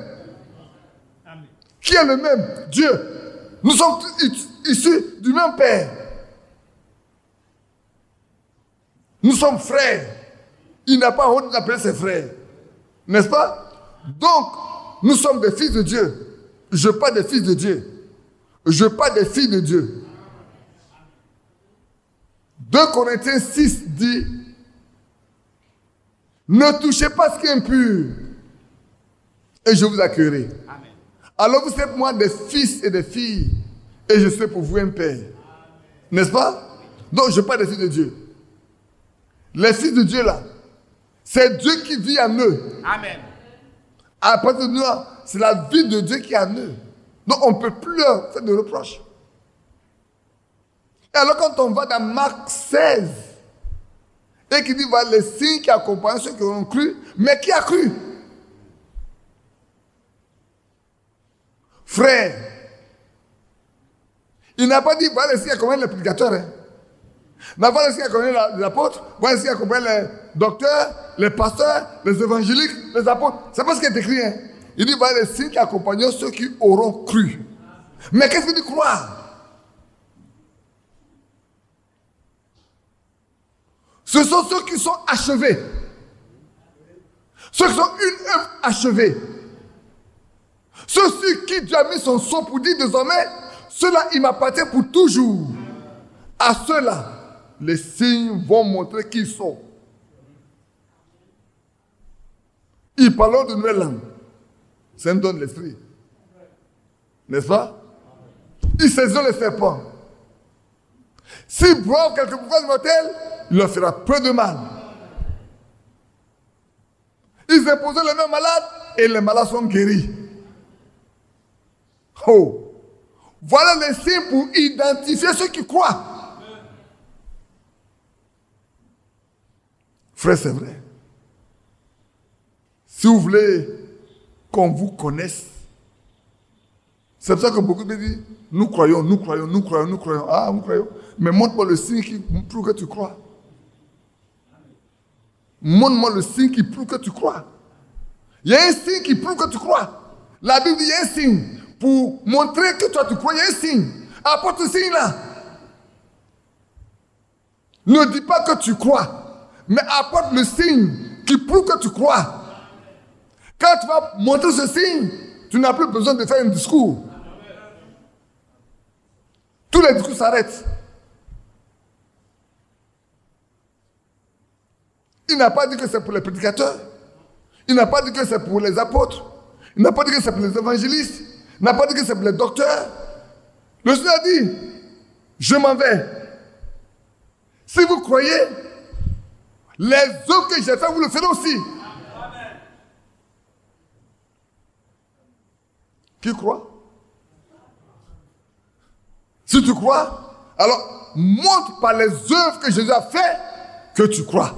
Qui est le même? Dieu. Nous sommes issus du même Père. Nous sommes frères. Il n'a pas honte d'appeler ses frères. N'est-ce pas? Donc, nous sommes des fils de Dieu. Je parle des fils de Dieu. Je parle des filles de Dieu. 2 Corinthiens 6 dit, ne touchez pas ce qui est impur, et je vous accueillerai. Amen. Alors vous êtes moi des fils et des filles, et je serai pour vous un père. N'est-ce pas? Donc je parle des fils de Dieu. Les fils de Dieu là, c'est Dieu qui vit en eux. Amen. À partir de nous, c'est la vie de Dieu qui est en eux. Donc on ne peut plus leur faire de reproches. Et alors quand on va dans Marc 16, et qui dit, voilà les signes qui accompagnent ceux qui ont cru, mais qui a cru? Frère, Il n'a pas dit, voilà les signes qui accompagnent les prédicateurs. Hein. Mais voilà les signes qui accompagnent les apôtres, voilà les signes qui accompagnent les docteurs, les pasteurs, les évangéliques, les apôtres. C'est pas ce qui est écrit. Hein. Il dit, voilà les signes qui accompagneront ceux qui auront cru. Mais qu'est-ce qu'il dit croire? Ce sont ceux qui sont achevés. Ceux qui sont une œuvre achevée. Ceux sur qui Dieu a mis son sang pour dire désormais, ceux-là, il m'appartient pour toujours. À ceux-là, les signes vont montrer qui ils sont. Ils parlent de nouvelles langues. Ça me donne l'esprit. N'est-ce pas? Ils saisiront les serpents. S'ils boivent quelque chose de mortel, il leur fera peu de mal. Ils imposeront les mains malades et les malades sont guéris. Oh! Voilà les signes pour identifier ceux qui croient. Frère, c'est vrai. Si vous voulez qu'on vous connaisse, c'est pour ça que beaucoup me disent, nous croyons. Ah, nous croyons. Mais montre-moi le signe qui prouve que tu crois. Montre-moi le signe qui prouve que tu crois. Il y a un signe qui prouve que tu crois. La Bible dit, il y a un signe. Pour montrer que toi tu crois, il y a un signe. Apporte ce signe-là. Ne dis pas que tu crois, mais apporte le signe qui prouve que tu crois. Quand tu vas montrer ce signe, tu n'as plus besoin de faire un discours. Tous les discours s'arrêtent. Il n'a pas dit que c'est pour les prédicateurs. Il n'a pas dit que c'est pour les apôtres. Il n'a pas dit que c'est pour les évangélistes. Il n'a pas dit que c'est pour les docteurs. Le Seigneur a dit, je m'en vais. Si vous croyez, les œuvres que j'ai faites, vous le ferez aussi. Amen. Qui croit? Si tu crois, alors montre par les œuvres que Jésus a fait que tu crois.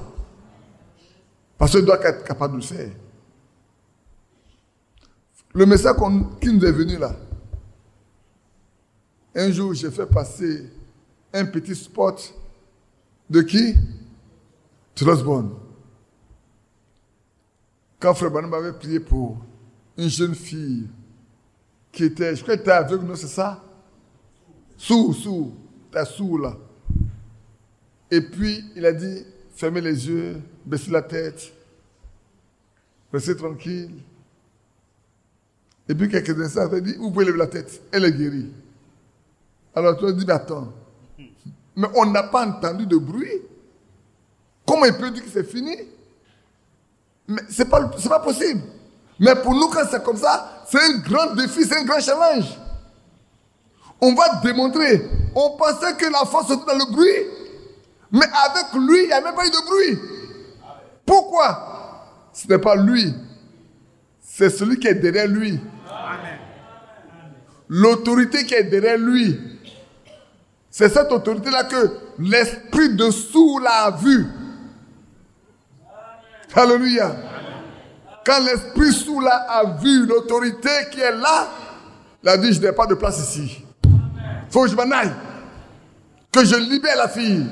Parce que tu dois être capable de le faire. Le message qui nous est venu là, un jour j'ai fait passer un petit spot de qui? Trosborn. Quand Frère Branham m'avait prié pour une jeune fille qui était, je crois qu'elle était aveugle, non, c'est ça? Sourd, t'es sourd là. Et puis il a dit, fermez les yeux, baissez la tête, restez tranquille. Et puis quelques instants, elle a dit, vous pouvez lever la tête, elle est guérie. Alors tu as dit, mais attends, mais on n'a pas entendu de bruit. Comment il peut dire que c'est fini? Mais c'est pas possible. Mais pour nous, quand c'est comme ça, c'est un grand défi, c'est un grand challenge. On va démontrer. On pensait que la force était dans le bruit, mais avec lui, il n'y a même pas eu de bruit. Pourquoi? Ce n'est pas lui, c'est celui qui est derrière lui. L'autorité qui est derrière lui. C'est cette autorité-là que l'esprit dessous l'a vu. Alléluia. Quand l'esprit sous là a vu l'autorité qui est là, il a dit, je n'ai pas de place ici. Il faut que je m'en aille. Que je libère la fille.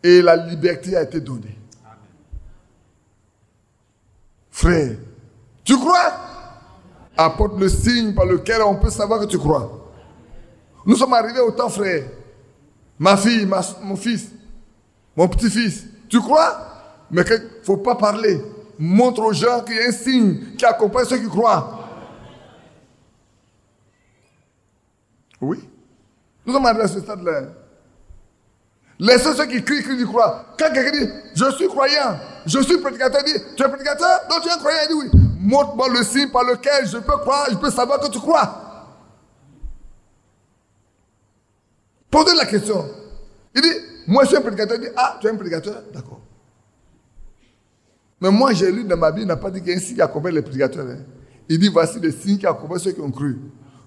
Et la liberté a été donnée. Frère, tu crois? Apporte le signe par lequel on peut savoir que tu crois. Nous sommes arrivés au temps, frère. Ma fille, mon fils, mon petit-fils. Tu crois? Mais il ne faut pas parler. Montre aux gens qu'il y a un signe qui accompagne ceux qui croient. Oui. Nous sommes arrivés à ce stade-là. Laissez ceux qui crient du croient. Quand quelqu'un dit, je suis croyant, je suis prédicateur, il dit, tu es prédicateur? Donc tu es un croyant? Il dit oui. Montre-moi le signe par lequel je peux croire, je peux savoir que tu crois. Posez la question. Il dit, moi je suis un prédicateur. Il dit, ah, tu es un prédicateur? D'accord. Mais moi j'ai lu dans ma Bible, il n'a pas dit qu'il y a un signe qui accompagne les prédicateurs. Hein. Il dit, voici les signes qui accompagnent ceux qui ont cru.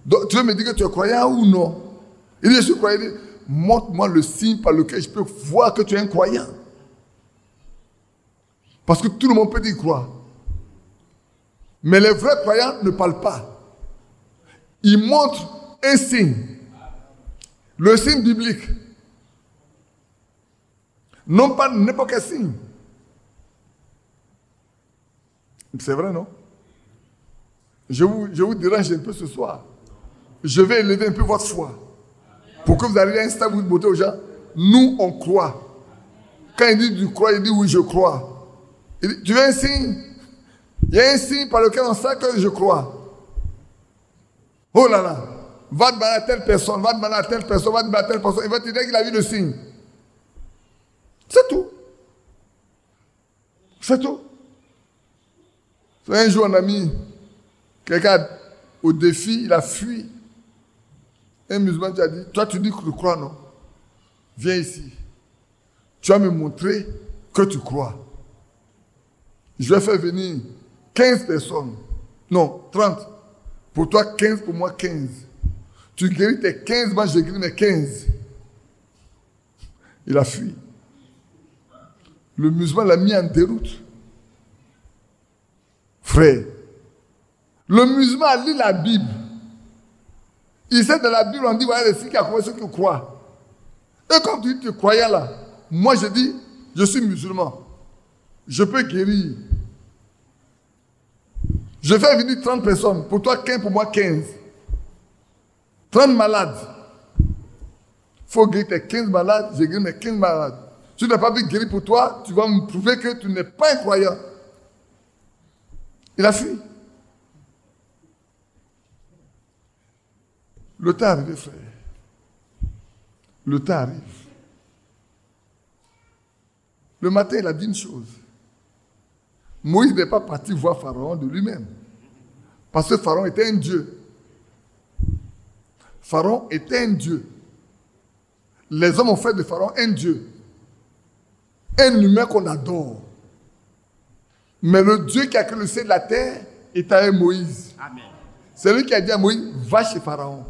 Donc tu veux me dire que tu es croyant ou non? Il dit, je suis croyant. Il dit, montre-moi le signe par lequel je peux voir que tu es un croyant. Parce que tout le monde peut dire croire. Mais les vrais croyants ne parlent pas. il montre un signe. Le signe biblique. Non pas n'importe quel signe. C'est vrai, non? Je vous dérange un peu ce soir. Je vais élever un peu votre foi. Pour que vous arriviez à un stade où vous montrez aux gens, nous on croit. Quand il dit tu crois, il dit oui je crois. Il dit, tu veux un signe? Il y a un signe par lequel on sait que je crois. Oh là là, va demander à telle personne, va demander à telle personne, va demander à telle personne. Il va te dire qu'il a vu le signe. C'est tout. C'est tout. Un jour, on a mis quelqu'un au défi, il a fui. Un musulman tu as dit, toi tu dis que tu crois, non? Viens ici. Tu vas me montrer que tu crois. Je vais faire venir 15 personnes. Non, 30. Pour toi, 15, pour moi, 15. Tu guéris tes 15, moi je guéris mes 15. Il a fui. Le musulman l'a mis en déroute. Frère, le musulman a lu la Bible. Il sait dans la Bible, on dit, voilà les signes qui accompagnent ceux qui croient. Et comme tu dis, tu croyais là, moi je dis, je suis musulman. Je peux guérir. Je fais venir 30 personnes. Pour toi, 15, pour moi, 15. 30 malades. Il faut guérir tes 15 malades, j'ai guéri mes 15 malades. Si tu n'as pas pu guérir pour toi, tu vas me prouver que tu n'es pas un croyant. Il a fui. Le temps arrive, frère. Le temps arrive. Le matin, il a dit une chose. Moïse n'est pas parti voir Pharaon de lui-même. Parce que Pharaon était un dieu. Pharaon était un dieu. Les hommes ont fait de Pharaon un dieu. Un humain qu'on adore. Mais le Dieu qui a créé le ciel et la terre est avec Moïse. Amen. C'est lui qui a dit à Moïse, va chez Pharaon.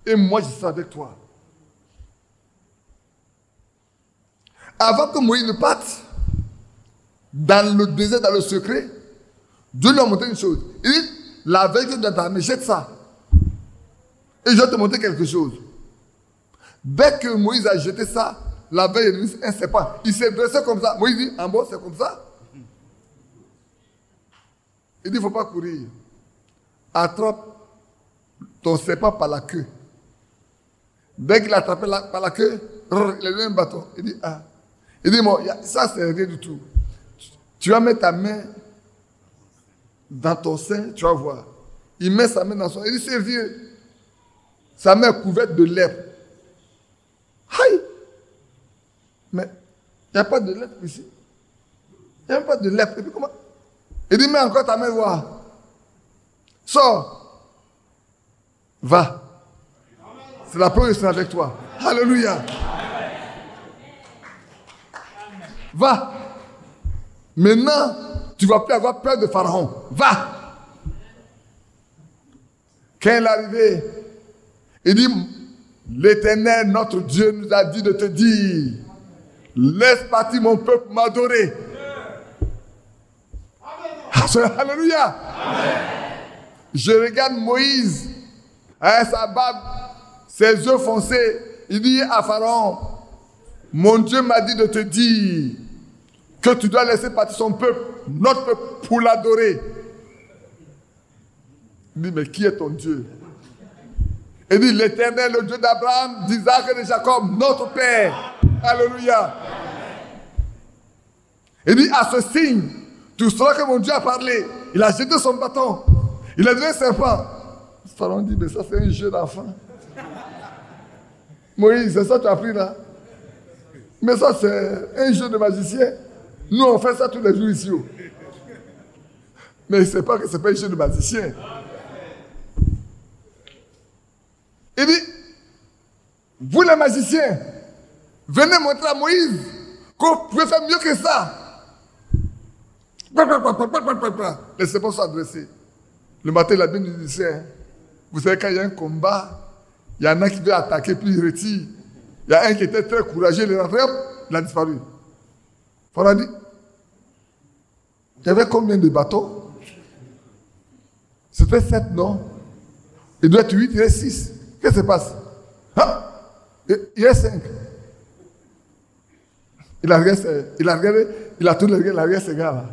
Et moi, je serai avec toi. Avant que Moïse ne parte, dans le désert, dans le secret, Dieu lui a montré une chose. Il dit, la veille que tu dois t'armer, jette ça. Et je vais te montrer quelque chose. Dès que Moïse a jeté ça, la veille est devenue un serpent. Il s'est dressé comme ça. Moïse dit, en bas, c'est comme ça. Il dit, il ne faut pas courir. Attrape ton serpent par la queue. Dès qu'il a attrapé par la queue, il a donné un bâton. Il dit, ah. Il dit, bon, ça, c'est rien du tout. Tu vas mettre ta main dans ton sein, tu vas voir. Il met sa main dans son sein. Il dit, c'est vieux. Sa main est couverte de lèpre. Aïe! Mais il n'y a pas de lèpre ici. Il n'y a même pas de lèpre. Et puis comment? Il dit, mets encore ta main, voir. Sors. Va. C'est la preuve que je serai avec toi. Alléluia. Va. Maintenant, tu ne vas plus avoir peur de Pharaon. Va. Quand il est arrivé, il dit, l'Éternel, notre Dieu, nous a dit de te dire, laisse partir mon peuple m'adorer. Alléluia. Amen. Je regarde Moïse avec sa barbe, ses yeux foncés. Il dit à Pharaon, mon Dieu m'a dit de te dire que tu dois laisser partir son peuple, notre peuple, pour l'adorer. Il dit, mais qui est ton Dieu? Il dit, l'Éternel, le Dieu d'Abraham, d'Isaac et de Jacob, notre Père. Alléluia. Il dit, à ce signe, tu sauras que mon Dieu a parlé. Il a jeté son bâton. Il a donné un serpent. Pharaon dit, mais ça c'est un jeu d'enfant. Moïse, c'est ça que tu as appris là? Mais ça c'est un jeu de magicien. Nous on fait ça tous les jours ici. Mais il ne sait pas que ce n'est pas un jeu de magicien. Il dit, vous les magiciens, venez montrer à Moïse qu'on pouvait faire mieux que ça. Les serpents sont adressés. Le matin, la Bible nous dit, vous savez, quand il y a un combat, il y en a qui veulent attaquer, puis ils retirent. Il y a un qui était très courageux, il est rentré, il a disparu. Pharaon dit, il y avait combien de bateaux? C'était 7, non? Il doit être 8, il reste 6. Qu'est-ce qui se passe? Ah, il reste 5. Il a regardé, il a tourné, il a regardé ces gars-là.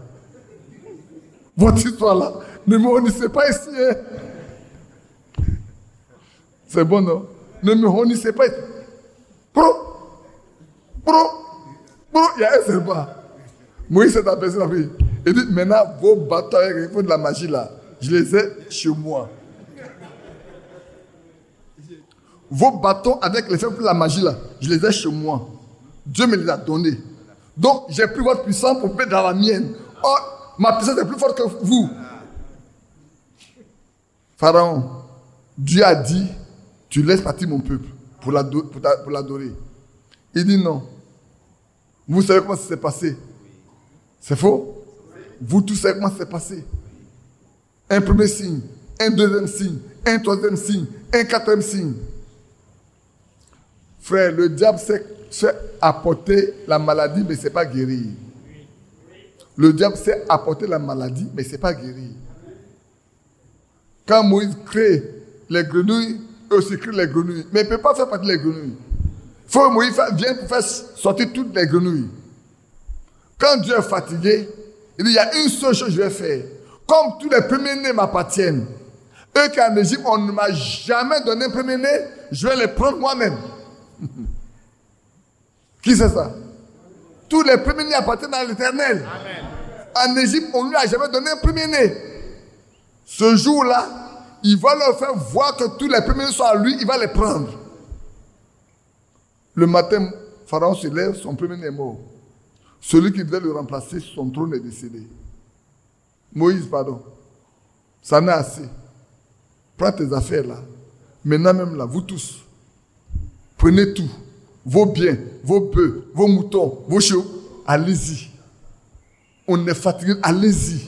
Votre histoire-là, ne me honissez pas ici. Hein. C'est bon, non? Ne me honissez pas ici. Il y a un serpent. Moïse s'est aperçu la vie. Il dit, maintenant, vos bâtons avec il faut de la magie là, je les ai chez moi. Vos bâtons avec les feux pour la magie là, je les ai chez moi. Dieu me les a donnés. Donc, j'ai pris votre puissance pour mettre dans la mienne. Or, ma puissance est plus forte que vous. Pharaon, Dieu a dit, tu laisses partir mon peuple pour l'adorer. Il dit non. Vous savez comment ça s'est passé? C'est faux? Vous tous savez comment ça s'est passé? Un premier signe, un deuxième signe, un troisième signe, un quatrième signe. Frère, le diable sait apporter la maladie, mais ce n'est pas guérir. Le diable sait apporter la maladie, mais ce n'est pas guérir. Quand Moïse crée les grenouilles, eux aussi créent les grenouilles. Mais il ne peut pas faire partie des grenouilles. Il faut que Moïse vienne pour faire sortir toutes les grenouilles. Quand Dieu est fatigué, il dit, il y a une seule chose que je vais faire. Comme tous les premiers-nés m'appartiennent, eux qui en Égypte, on ne m'a jamais donné un premier-né, je vais les prendre moi-même. Qui c'est ça? Tous les premiers-nés appartiennent à l'Éternel. En Égypte, on ne lui a jamais donné un premier-né. Ce jour-là, il va leur faire voir que tous les premiers-nés sont à lui, il va les prendre. Le matin, Pharaon se lève, son premier-né est mort. Celui qui devait le remplacer, son trône est décédé. Moïse, pardon. Ça n'est assez. Prends tes affaires là. Maintenant même là, vous tous, prenez tout. Vos biens, vos bœufs, vos moutons, vos chevaux. Allez-y. On est fatigué, allez-y.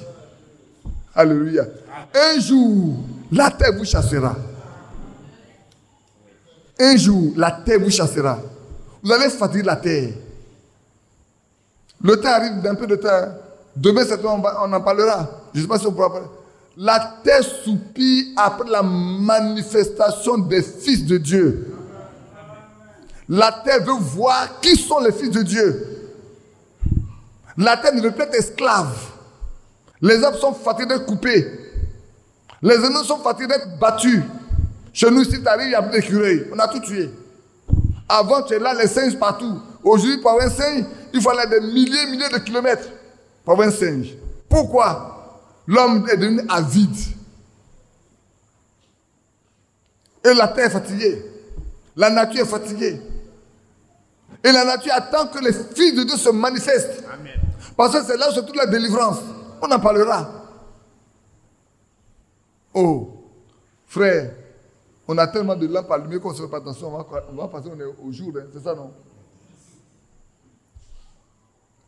Alléluia. Un jour, la terre vous chassera. Un jour, la terre vous chassera. Vous allez fatiguer la terre. Le temps arrive d'un peu de temps. Demain, on en parlera. Je ne sais pas si on pourra parler. La terre soupire après la manifestation des fils de Dieu. La terre veut voir qui sont les fils de Dieu. La terre ne veut plus être esclave. Les arbres sont fatigués d'être coupés. Les animaux sont fatigués d'être battus. Chez nous, si tu arrives, il n'y a plus d'écureuils. On a tout tué. Avant, tu es là, les singes partout. Aujourd'hui, pour avoir un singe, il faut aller des milliers de kilomètres pour avoir un singe. Pourquoi? L'homme est devenu avide. Et la terre est fatiguée. La nature est fatiguée. Et la nature attend que les fils de Dieu se manifestent. Amen. Parce que c'est là où se trouve la délivrance. On en parlera. Oh, frère, on a tellement de lampes allumées qu'on ne se fait pas attention. On va passer au jour. Hein. C'est ça, non?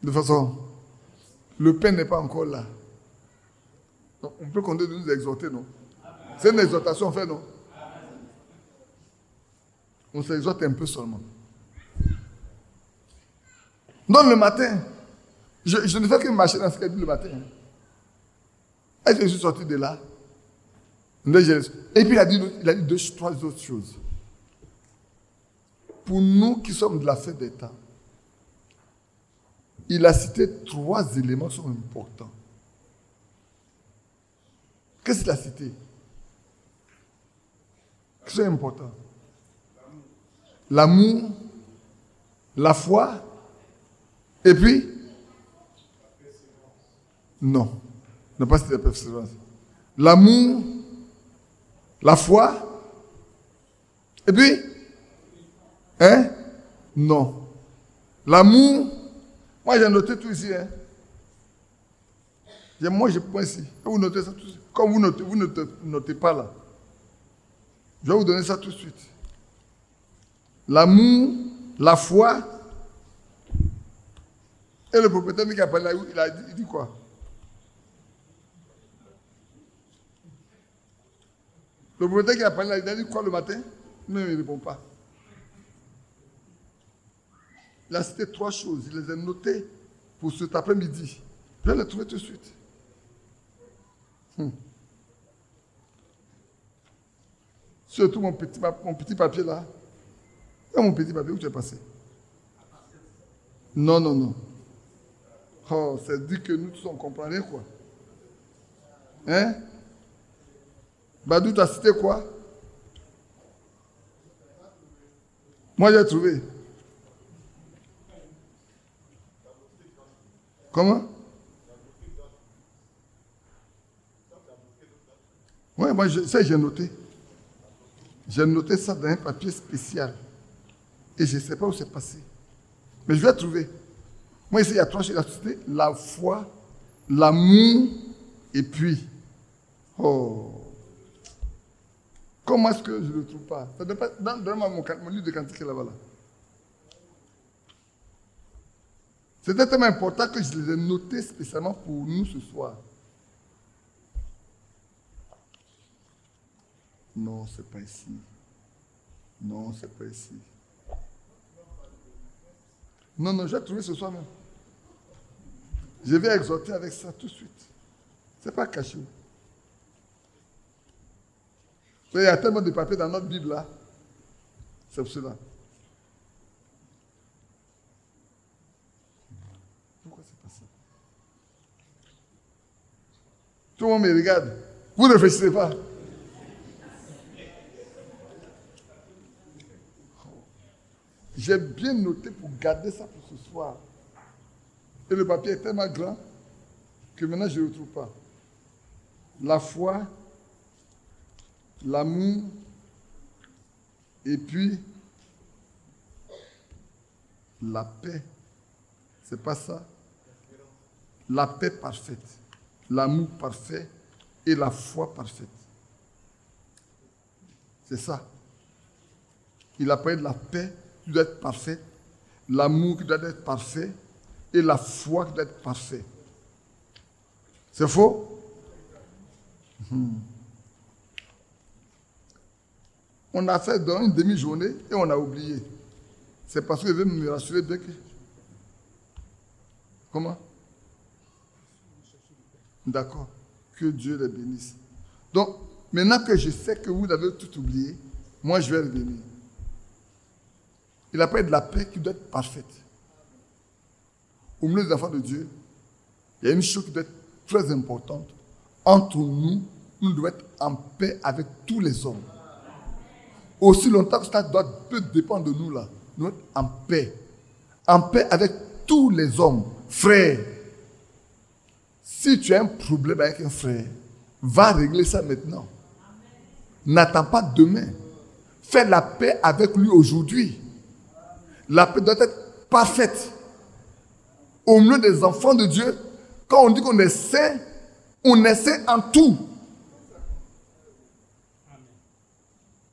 De toute façon, le pain n'est pas encore là. Donc, on peut compter de nous exhorter, non? C'est une exhortation, on fait, non? On s'exhorte un peu seulement. Donc le matin, je ne fais que marcher dans ce qu'il a dit le matin. Est-ce que je suis sorti de là? Et puis il a dit trois autres choses. Pour nous qui sommes de la fête des temps, il a cité 3 éléments qui sont importants. Qu'est-ce qu'il a cité? Qui sont importants? L'amour, la foi, et puis non, ne pas citer la persévérance. L'amour, la foi, et puis non. L'amour, moi j'ai noté tout ici. Moi je prends ici. Vous notez ça tout de suite. Comme vous ne notez pas là. Je vais vous donner ça tout de suite. L'amour, la foi. Et le propriétaire qui a parlé là, il dit quoi? Le propriétaire qui a parlé là, il a dit quoi le matin? Non, il ne répond pas. Il a cité 3 choses. Il les a notées pour cet après-midi. Je vais les trouver tout de suite. Surtout mon petit papier là. Et mon petit papier, où tu es passé? Non, non, non. Oh, ça dit que nous tous on comprend rien quoi. Hein? Badou, tu as cité quoi? Moi j'ai trouvé. Comment? Oui, moi j'ai noté. J'ai noté ça dans un papier spécial. Et je ne sais pas où c'est passé. Mais je vais trouver. Moi ici, il y a 3 choses à citer. La foi, l'amour et puis. Oh. Comment est-ce que je ne le trouve pas? Donne-moi mon livre de cantique là-bas. Là. C'était tellement important que je les ai notés spécialement pour nous ce soir. Non, c'est pas ici. Non, c'est pas ici. Non, non, je vais trouver ce soir même. Je vais exhorter avec ça tout de suite. C'est pas caché. Il y a tellement de papiers dans notre Bible là. C'est pour cela. Pourquoi c'est pas ça? Tout le monde me regarde. Vous ne réfléchissez pas. J'ai bien noté pour garder ça pour ce soir. Et le papier est tellement grand que maintenant je ne le retrouve pas. La foi, l'amour, et puis la paix. C'est pas ça? La paix parfaite, l'amour parfait et la foi parfaite. C'est ça. Il a parlé de la paix qui doit être parfaite, l'amour qui doit être parfait et la foi qui doit être parfaite. C'est faux? On a fait dans une demi-journée et on a oublié. C'est parce que je veux me rassurer bien que... Comment? D'accord. Que Dieu les bénisse. Donc, maintenant que je sais que vous avez tout oublié, moi je vais revenir. Il a parlé de la paix qui doit être parfaite. Au milieu des enfants de Dieu, il y a une chose qui doit être très importante. Entre nous, nous devons être en paix avec tous les hommes. Aussi longtemps que ça peut dépendre de nous là, nous devons être en paix. En paix avec tous les hommes. Frères, si tu as un problème avec un frère, va régler ça maintenant. N'attends pas demain. Fais la paix avec lui aujourd'hui. La paix doit être parfaite. Au milieu des enfants de Dieu, quand on dit qu'on est saint en tout.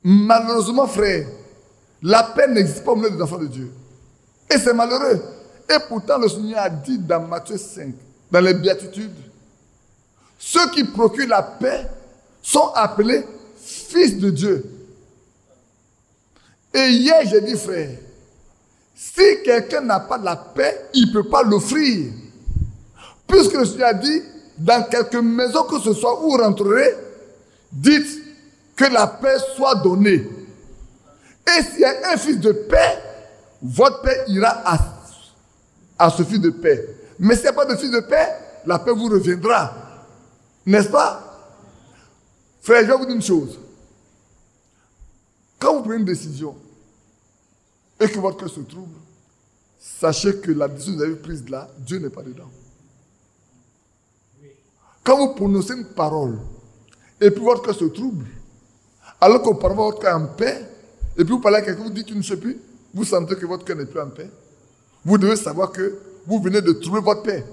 Malheureusement, frère, la paix n'existe pas au milieu des enfants de Dieu. Et c'est malheureux. Et pourtant, le Seigneur a dit dans Matthieu 5, dans les béatitudes, ceux qui procurent la paix sont appelés fils de Dieu. Et hier, j'ai dit, frère, si quelqu'un n'a pas de la paix, il ne peut pas l'offrir. Puisque le Seigneur a dit, dans quelque maison que ce soit où vous rentrerez, dites que la paix soit donnée. Et s'il y a un fils de paix, votre paix ira à ce fils de paix. Mais s'il n'y a pas de fils de paix, la paix vous reviendra. N'est-ce pas? Frère, je vais vous dire une chose. Quand vous prenez une décision et que votre cœur se trouble, sachez que la décision que vous avez prise là, Dieu n'est pas dedans. Quand vous prononcez une parole et puis votre cœur se trouble, alors que vous parlez votre cœur en paix, et puis vous parlez à quelqu'un, vous dites une chose, puis vous sentez que votre cœur n'est plus en paix, vous devez savoir que vous venez de trouver votre paix.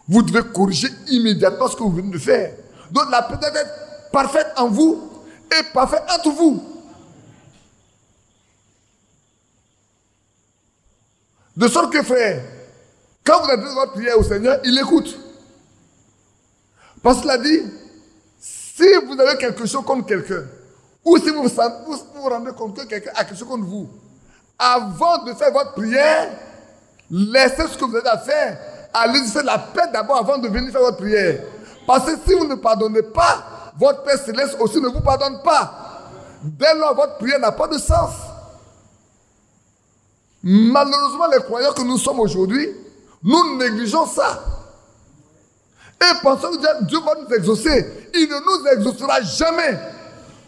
Vous devez corriger immédiatement ce que vous venez de faire. Donc la paix doit être parfaite en vous et parfaite entre vous. De sorte que, frère, quand vous adressez votre prière au Seigneur, il écoute. Parce qu'il a dit, si vous avez quelque chose contre quelqu'un, ou si vous vous rendez compte que quelqu'un a quelque chose contre vous, avant de faire votre prière, laissez ce que vous avez à faire. Allez faire la paix d'abord avant de venir faire votre prière. Parce que si vous ne pardonnez pas, votre Père Céleste aussi ne vous pardonne pas. Dès lors, votre prière n'a pas de sens. Malheureusement, les croyants que nous sommes aujourd'hui, nous négligeons ça. Et pensons que Dieu va nous exaucer. Il ne nous exaucera jamais.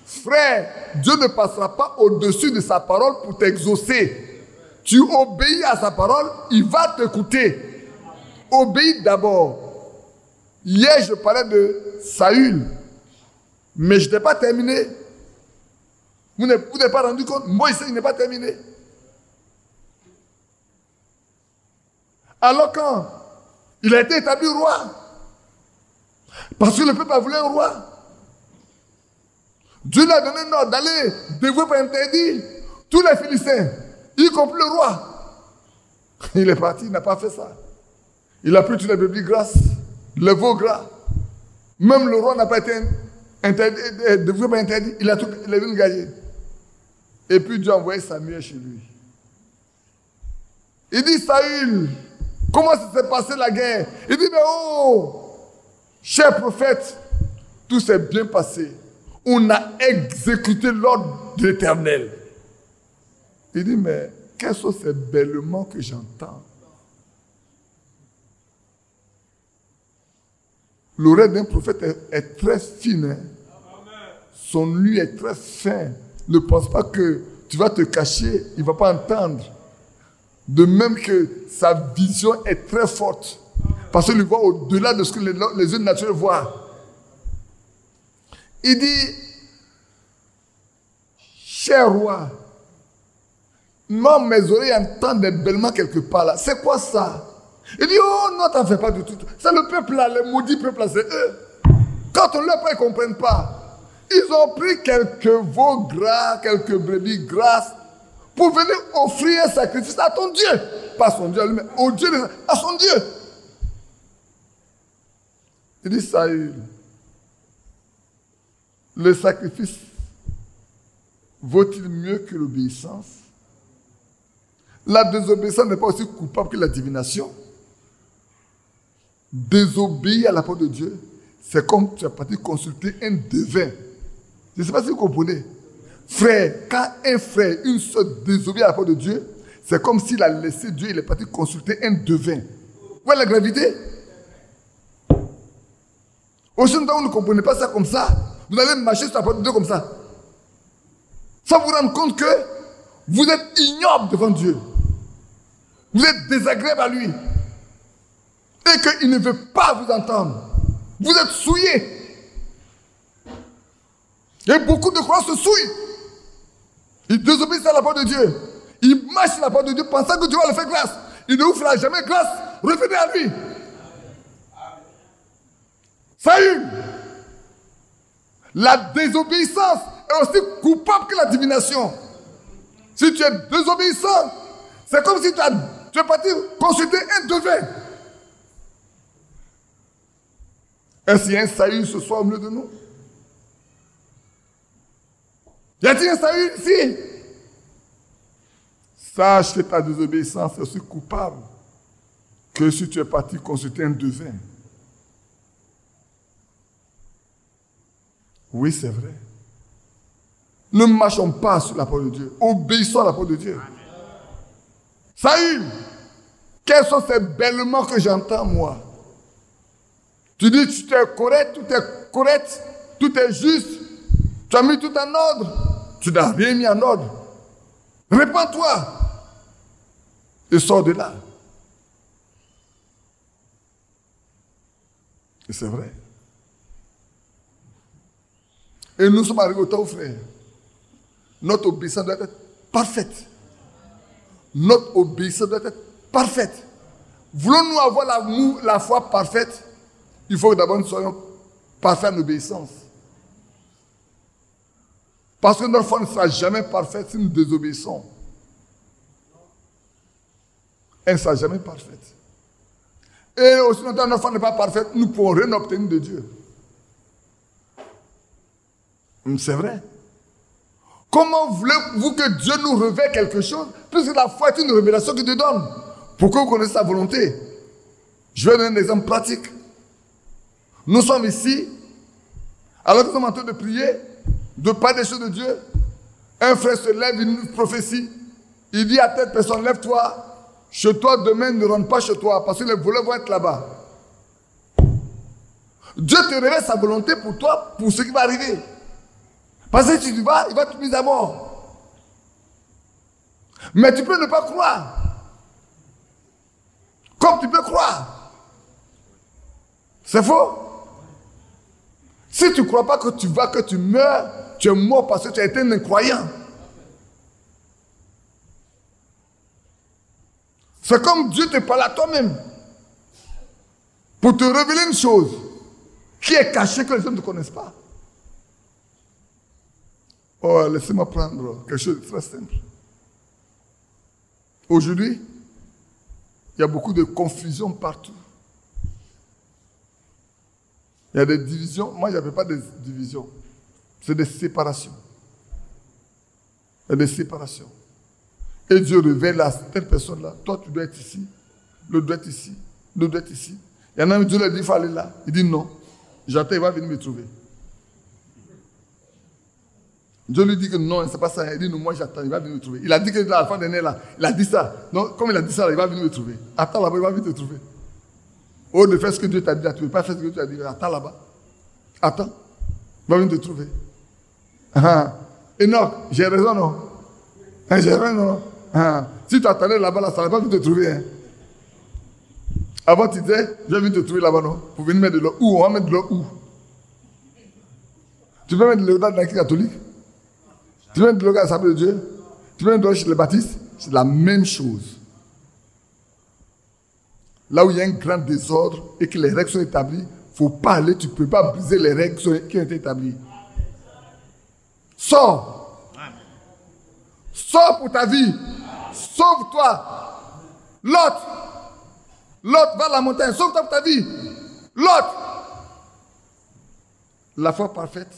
Frère, Dieu ne passera pas au-dessus de sa parole pour t'exaucer. Tu obéis à sa parole, il va t'écouter. Obéis d'abord. Hier, je parlais de Saül, mais je n'ai pas terminé. Vous n'êtes pas rendu compte? Moïse, il n'est pas terminé. Alors quand il a été établi roi, parce que le peuple a voulu un roi, Dieu lui a donné un ordre d'aller dévouer par interdit tous les Philistins, y compris le roi. Il est parti, il n'a pas fait ça. Il a pris tous les brebis grasses, les veaux gras. Même le roi n'a pas été dévoué par interdit, il a tout gagné. Et puis Dieu a envoyé Samuel chez lui. Il dit, Saül, comment s'est passée la guerre? Il dit, mais oh, cher prophète, tout s'est bien passé. On a exécuté l'ordre de l'Éternel. Il dit, mais quels sont ces bêlements que j'entends? L'oreille d'un prophète est très fine. Hein? Son ouïe est très fin. Ne pense pas que tu vas te cacher, il ne va pas entendre. De même que sa vision est très forte. Parce qu'il voit au-delà de ce que les yeux naturels voient. Il dit, cher roi, moi, mes oreilles entendent des bêlements quelque part là. C'est quoi ça? Il dit, oh non, t'en fais pas du tout. C'est le peuple là, les maudits peuples là, c'est eux. Quand on leur parle, ils ne comprennent pas. Ils ont pris quelques veaux gras, quelques brebis grasses pour venir offrir un sacrifice à ton Dieu. Pas à son Dieu lui-même, au Dieu, à son Dieu. Il dit, Saül, le sacrifice vaut-il mieux que l'obéissance? La désobéissance n'est pas aussi coupable que la divination. Désobéir à la parole de Dieu, c'est comme tu as parti consulter un devin. Je ne sais pas si vous comprenez. Frère, quand un frère, une sœur désobéit à la parole de Dieu, c'est comme s'il a laissé Dieu, il est parti consulter un devin. Vous voyez la gravité? Aussi longtemps que vous ne comprenez pas ça comme ça, vous allez marcher sur la parole de Dieu comme ça. Sans vous rendre compte que vous êtes ignoble devant Dieu. Vous êtes désagréable à lui. Et qu'il ne veut pas vous entendre. Vous êtes souillé. Et beaucoup de croyants se souillent. Ils désobéissent à la parole de Dieu. Ils marchent sur la parole de Dieu pensant que Dieu va leur faire grâce. Il ne vous fera jamais grâce. Revenez à lui. Saül, la désobéissance est aussi coupable que la divination. Si tu es désobéissant, c'est comme si tu es parti consulter un devin. Est-ce qu'il y a un Saül ce soir au milieu de nous? Y a-t-il un Saül ici? Sache que ta désobéissance est aussi coupable que si tu es parti consulter un devin. Oui, c'est vrai. Ne marchons pas sur la parole de Dieu. Obéissons à la parole de Dieu. Saül, quels sont ces bêlements que j'entends, moi? Tu dis que tout est correct, tout est juste. Tu as mis tout en ordre. Tu n'as rien mis en ordre. Répands-toi et sors de là. Et c'est vrai. Et nous sommes arrivés au temps, frère. Notre obéissance doit être parfaite. Notre obéissance doit être parfaite. Voulons-nous avoir la foi parfaite? Il faut que d'abord nous soyons parfaits en obéissance. Parce que notre foi ne sera jamais parfaite si nous désobéissons. Elle ne sera jamais parfaite. Et aussi longtemps que notre foi n'est pas parfaite, nous ne pourrons rien obtenir de Dieu. C'est vrai. Comment voulez-vous que Dieu nous révèle quelque chose, puisque la foi est une révélation qu'il te donne? Pour que vous connaissiez sa volonté. Je vais donner un exemple pratique. Nous sommes ici, alors que nous sommes en train de prier, de parler des choses de Dieu. Un frère se lève, une prophétie. Il dit à telle personne, lève-toi. Chez toi, demain, ne rentre pas chez toi parce que les voleurs vont être là-bas. Dieu te révèle sa volonté pour toi, pour ce qui va arriver. Parce que si tu vas, il va te mettre à mort. Mais tu peux ne pas croire. Comme tu peux croire. C'est faux. Si tu ne crois pas que tu vas, que tu meurs, tu es mort parce que tu as été un incroyant. C'est comme Dieu te parle à toi-même. Pour te révéler une chose qui est cachée que les hommes ne connaissent pas. Oh, laissez-moi prendre quelque chose de très simple. Aujourd'hui, il y a beaucoup de confusion partout. Il y a des divisions. Moi, je n'appelle pas des divisions. C'est des séparations. Il y a des séparations. Et Dieu révèle à cette personne-là. Toi, tu dois être ici. L'autre doit être ici. L'autre doit être ici. Il y en a un, Dieu lui dit, il faut aller là. Il dit non. J'attends, il va venir me trouver. Dieu lui dit que non, c'est pas ça. Il dit non, moi j'attends, il va venir me trouver. Il a dit que la fin d'année là, il a dit ça. Non, comme il a dit ça, là, il va venir me trouver. Attends là-bas, il va venir te trouver. Au lieu de faire ce que Dieu t'a dit, tu ne peux pas faire ce que Dieu t'a dit. Attends là-bas. Attends. Il va venir te trouver. Enoch, j'ai raison, non? J'ai raison, non? Si tu attendais là-bas, là, ça n'allait pas venir te trouver. Hein. Avant, tu disais, je vais venir te trouver là-bas, non? Pour venir mettre de l'eau. Où? On va mettre de l'eau où? Tu veux mettre de l'eau dans l'église catholique? Tu veux mettre de l'eau dans l'Assemblée de Dieu? Tu veux mettre de l'eau chez les baptistes? C'est la même chose. Là où il y a un grand désordre et que les règles sont établies, il ne faut pas aller, tu ne peux pas briser les règles qui ont été établies. Sors. Sors pour ta vie. Sauve-toi. L'autre va à la montagne. Sauve-toi pour ta vie. L'autre. La foi parfaite.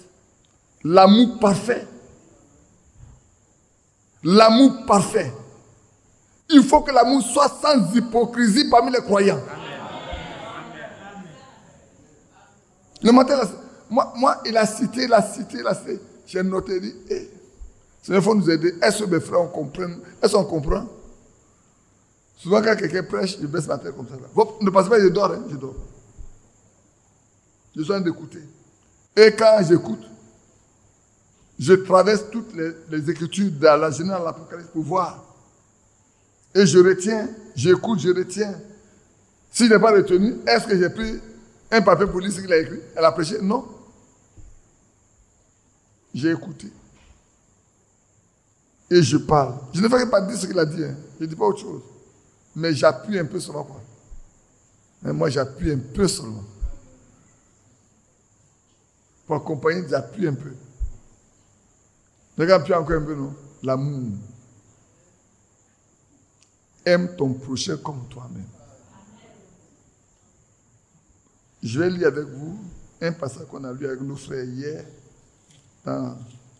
L'amour parfait. L'amour parfait. Il faut que l'amour soit sans hypocrisie parmi les croyants. Le matin, moi, il a cité. J'ai noté, il dit, il faut nous aider. Est-ce que mes frères comprennent? Est-ce qu'on comprend? Souvent, quand quelqu'un prêche, je baisse ma tête comme ça. Là. Ne passez pas, je dors. Je dors. Je suis en train d'écouter. Et quand j'écoute, je traverse toutes les écritures de la Genèse à l'Apocalypse pour voir. Et je retiens, j'écoute, je retiens. Si je n'ai pas retenu, est-ce que j'ai pris un papier pour lire ce qu'il a écrit? Elle a prêché? Non. J'ai écouté. Et je parle. Je ne vais pas dire ce qu'il a dit. Hein. Je ne dis pas autre chose. Mais j'appuie un peu seulement. Quoi. Mais moi, j'appuie un peu seulement. Pour accompagner, j'appuie un peu. Regarde, appuie encore un peu, non? L'amour. Aime ton prochain comme toi-même. Je vais lire avec vous un passage qu'on a lu avec nos frères hier.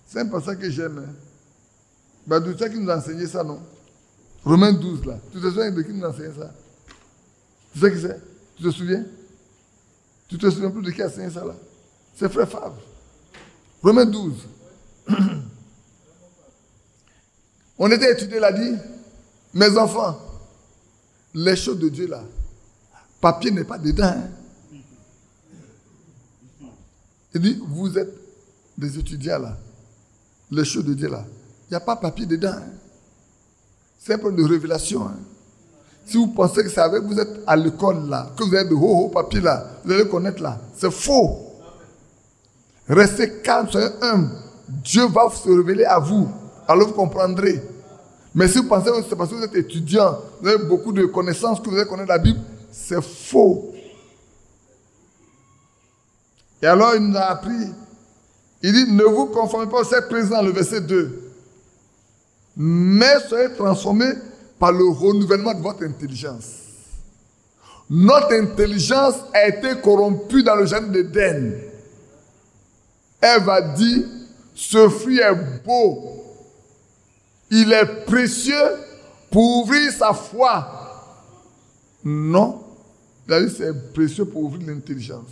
C'est un passage que j'aime. Hein. Badou, c'est qui nous a enseigné ça, non? Romains 12, là. Tu te souviens de qui nous a enseigné ça? Tu sais qui c'est? Tu te souviens? Tu te souviens plus de qui a enseigné ça, là? C'est frère Favre. Romains 12. On était étudié, il a dit, mes enfants, les choses de Dieu, là, papier n'est pas dedans. Hein? Il dit, vous êtes des étudiants, là, les choses de Dieu, là. Il n'y a pas papier dedans. Hein. C'est un problème de révélation. Hein. Si vous pensez que c'est avec vous êtes à l'école là, que vous avez de hauts papiers là, vous allez connaître là. C'est faux. Restez calme, soyez humble. Dieu va se révéler à vous. Alors vous comprendrez. Mais si vous pensez que c'est parce que vous êtes étudiant, vous avez beaucoup de connaissances, que vous allez connaître la Bible, c'est faux. Et alors il nous a appris. Il dit, ne vous conformez pas au siècle présent, le verset 2. Mais soyez transformés par le renouvellement de votre intelligence. Notre intelligence a été corrompue dans le jardin d'Éden. Ève a dit, ce fruit est beau. Il est précieux pour ouvrir sa foi. Non. Il a dit, c'est précieux pour ouvrir l'intelligence.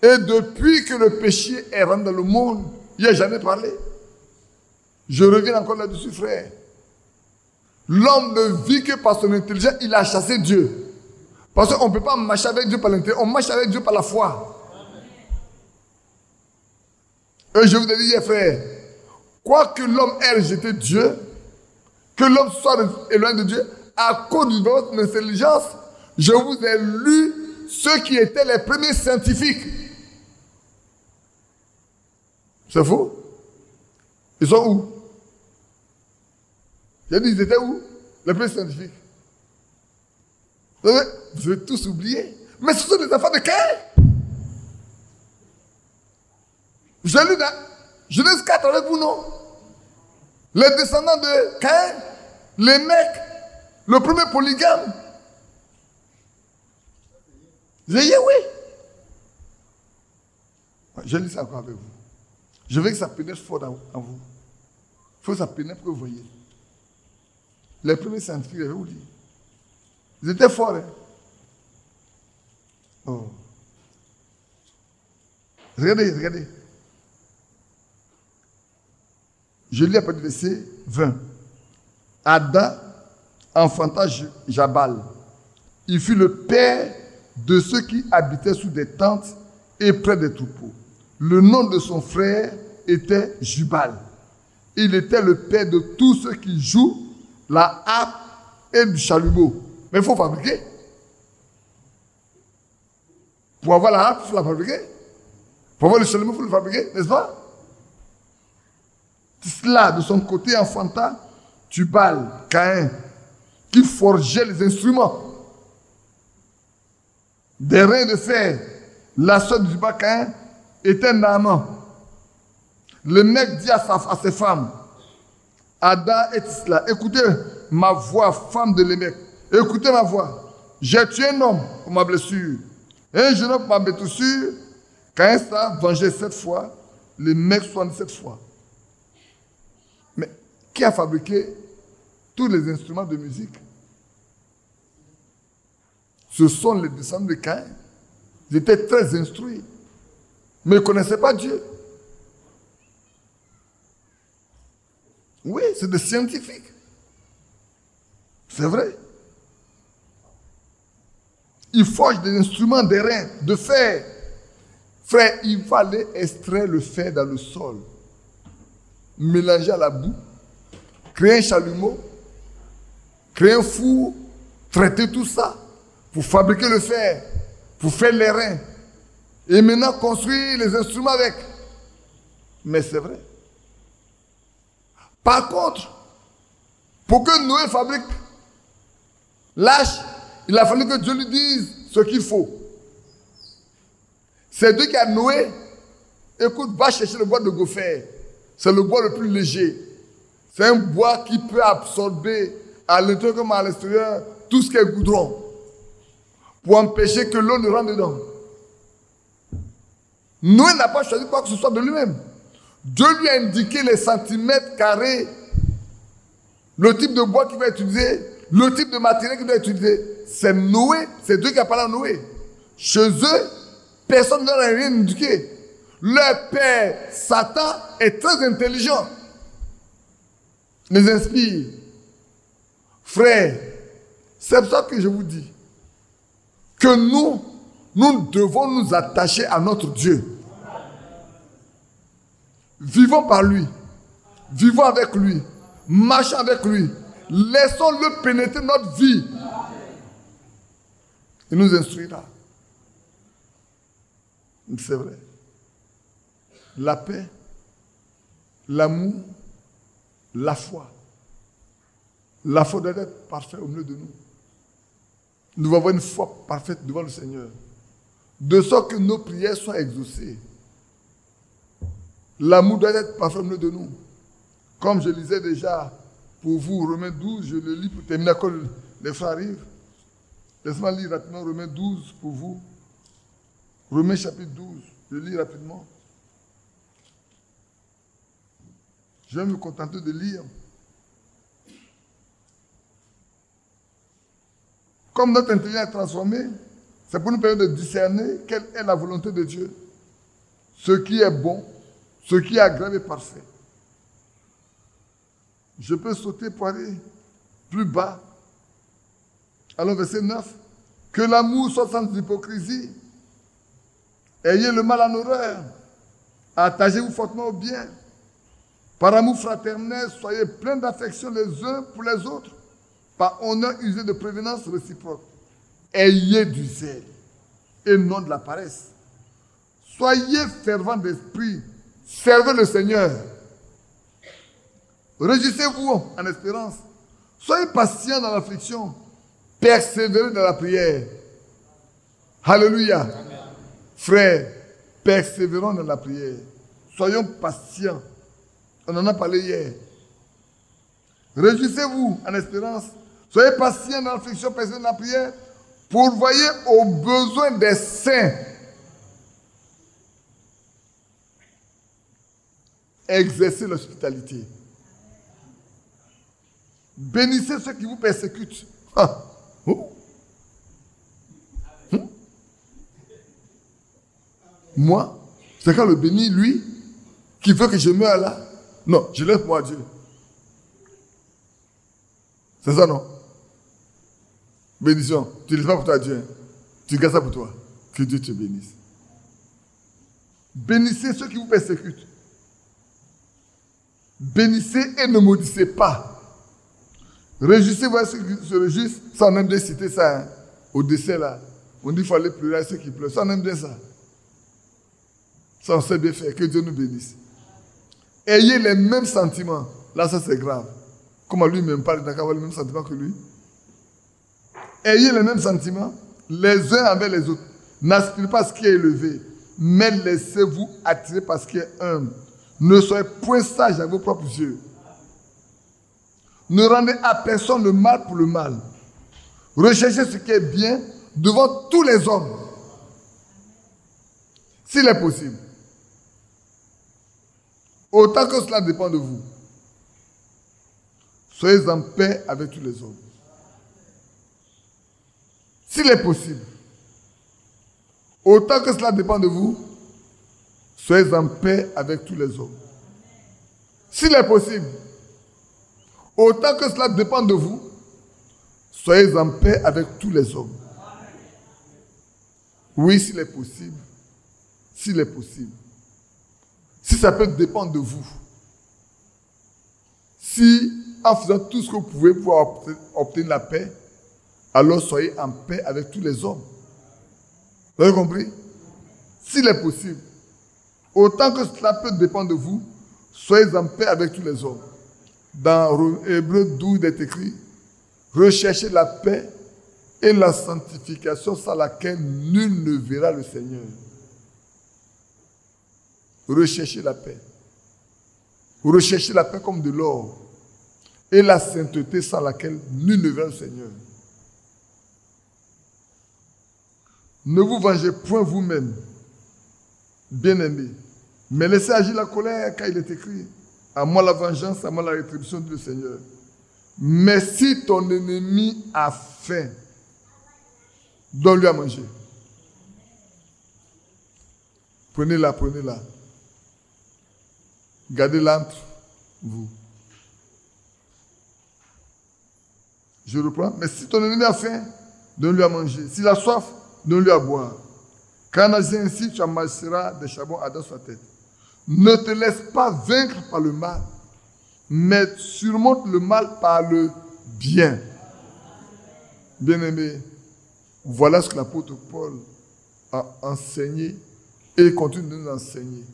Et depuis que le péché est rentré dans le monde, il n'a jamais parlé. Je reviens encore là-dessus, frère. L'homme ne vit que par son intelligence, il a chassé Dieu. Parce qu'on ne peut pas marcher avec Dieu par l'intellect, on marche avec Dieu par la foi. Et je vous ai dit hier, frère, quoi que l'homme ait rejeté Dieu, que l'homme soit éloigné de Dieu, à cause de votre intelligence, je vous ai lu ceux qui étaient les premiers scientifiques. C'est faux? Ils sont où? J'ai dit, ils étaient où? Les premiers scientifiques. Vous avez tous oublié. Mais ce sont des enfants de Caïn. J'ai lu dans Genèse 4 avec vous, non? Les descendants de Caïn, les mecs, le premier polygame. J'ai dit oui. Je lis ça encore avec vous. Je veux que ça pénètre fort en vous. Il faut que ça pénètre pour que vous voyez. Les premiers scientifiques, je vais vous dire. Ils étaient forts. Hein? Oh. Regardez, regardez. Je lis à partir du verset 20. Adam enfanta Jabal. Il fut le père de ceux qui habitaient sous des tentes et près des troupeaux. Le nom de son frère était Jubal. Il était le père de tous ceux qui jouent la harpe et du chalumeau. Mais il faut fabriquer. Pour avoir la harpe, il faut la fabriquer. Pour avoir le chalumeau, il faut le fabriquer, n'est-ce pas? Cela, de son côté, enfanta Tubal, Caïn, qui forgeait les instruments. Des reins de fer. La sœur de Tubal, Caïn, était Naaman. Le mec dit à ses femmes, Ada et Tisla, écoutez ma voix, femme de l'émec. Écoutez ma voix. J'ai tué un homme pour ma blessure. Et un jeune homme pour ma blessure. Caïn s'est vengé 7 fois. Le mec 77 fois. Mais qui a fabriqué tous les instruments de musique? Ce sont les descendants de Caïn. Ils étaient très instruits. Mais ils ne connaissaient pas Dieu. Oui, c'est des scientifiques. C'est vrai. Ils forgent des instruments d'airain, de fer. Frère, il fallait extraire le fer dans le sol, mélanger à la boue, créer un chalumeau, créer un four, traiter tout ça pour fabriquer le fer, pour faire l'airain. Et maintenant construire les instruments avec. Mais c'est vrai. Par contre, pour que Noé fabrique l'arche, il a fallu que Dieu lui dise ce qu'il faut. C'est Dieu qui a Noé. Écoute, va chercher le bois de gopher. C'est le bois le plus léger. C'est un bois qui peut absorber à l'intérieur comme à l'extérieur tout ce qui est goudron. Pour empêcher que l'eau ne rentre dedans. Noé n'a pas choisi quoi que ce soit de lui-même. Dieu lui a indiqué les centimètres carrés, le type de bois qu'il va utiliser, le type de matériel qu'il va utiliser. C'est Noé, c'est Dieu qui a parlé à Noé. Chez eux, personne ne leur a rien indiqué. Leur père, Satan, est très intelligent. Les inspire. Frère, c'est pour ça que je vous dis que nous devons nous attacher à notre Dieu. Vivons par lui. Vivons avec lui. Marchons avec lui. Laissons-le pénétrer notre vie. Il nous instruira. C'est vrai. La paix, l'amour, la foi. La foi doit être parfaite au milieu de nous. Nous devons avoir une foi parfaite devant le Seigneur. De sorte que nos prières soient exaucées. L'amour doit être parfait au milieu de nous. Comme je lisais déjà pour vous, Romains 12, je le lis pour terminer quand les frères arrivent. Laissez-moi lire rapidement Romains 12 pour vous. Romains chapitre 12, je lis rapidement. Je vais me contenter de lire. Comme notre intelligence est transformée, c'est pour nous permettre de discerner quelle est la volonté de Dieu. Ce qui est bon, ce qui est agréable et parfait. Je peux sauter pour aller plus bas. Alors, verset 9. Que l'amour soit sans hypocrisie. Ayez le mal en horreur. Attachez-vous fortement au bien. Par amour fraternel, soyez pleins d'affection les uns pour les autres. Par honneur usé de prévenance réciproque. Ayez du zèle et non de la paresse. Soyez fervents d'esprit. Servez le Seigneur. Réjouissez-vous en espérance. Soyez patients dans l'affliction. Persévérez dans la prière. Alléluia. Frères, persévérons dans la prière. Soyons patients. On en a parlé hier. Réjouissez-vous en espérance. Soyez patients dans l'affliction, persévérez dans la prière. Pourvoyez aux besoins des saints. Exercez l'hospitalité. Bénissez ceux qui vous persécutent. Ah. Oh. Moi, c'est quand le béni, lui, qui veut que je meure là. Non, je laisse moi à Dieu. C'est ça, non? Bénédiction. Tu ne laisses pas pour toi Dieu. Tu gardes ça pour toi. Que Dieu te bénisse. Bénissez ceux qui vous persécutent. Bénissez et ne maudissez pas. Réjouissez-vous à ceux qui se réjouissent. Ça, on aime bien citer ça. Hein. Au décès, là. On dit qu'il faut aller pleurer à ceux qui pleurent. Ça, on aime bien ça. Ça, on sait bien faire. Que Dieu nous bénisse. Ayez les mêmes sentiments. Là, ça, c'est grave. Comment lui même parle, il n'a qu'à avoir les mêmes sentiments que lui. Ayez les mêmes sentiments, les uns envers les autres. N'aspirez pas à ce qui est élevé, mais laissez-vous attirer par ce qui est humble. Ne soyez point sages à vos propres yeux. Ne rendez à personne le mal pour le mal. Recherchez ce qui est bien devant tous les hommes. S'il est possible. Autant que cela dépend de vous. Soyez en paix avec tous les hommes. S'il est possible. Autant que cela dépend de vous, soyez en paix avec tous les hommes. S'il est possible. Autant que cela dépend de vous, soyez en paix avec tous les hommes. Oui, s'il est possible. S'il est possible. Si ça peut dépendre de vous. Si, en faisant tout ce que vous pouvez pour obtenir la paix, alors soyez en paix avec tous les hommes. Vous avez compris? S'il est possible, autant que cela peut dépendre de vous, soyez en paix avec tous les hommes. Dans Hébreux 12, il est écrit, recherchez la paix et la sanctification sans laquelle nul ne verra le Seigneur. Recherchez la paix. Recherchez la paix comme de l'or et la sainteté sans laquelle nul ne verra le Seigneur. Ne vous vengez point vous-même, bien-aimés, mais laissez agir la colère, car il est écrit, à moi la vengeance, à moi la rétribution, dit le Seigneur. Mais si ton ennemi a faim, donne-lui à manger. Prenez-la, prenez-la. Gardez-la entre vous. Je reprends. Mais si ton ennemi a faim, donne-lui à manger. S'il a soif, donne-lui à boire. Car en agissant ainsi, tu amasseras des charbons ardents sur la tête. Ne te laisse pas vaincre par le mal, mais surmonte le mal par le bien. Bien-aimés, voilà ce que l'apôtre Paul a enseigné et il continue de nous enseigner.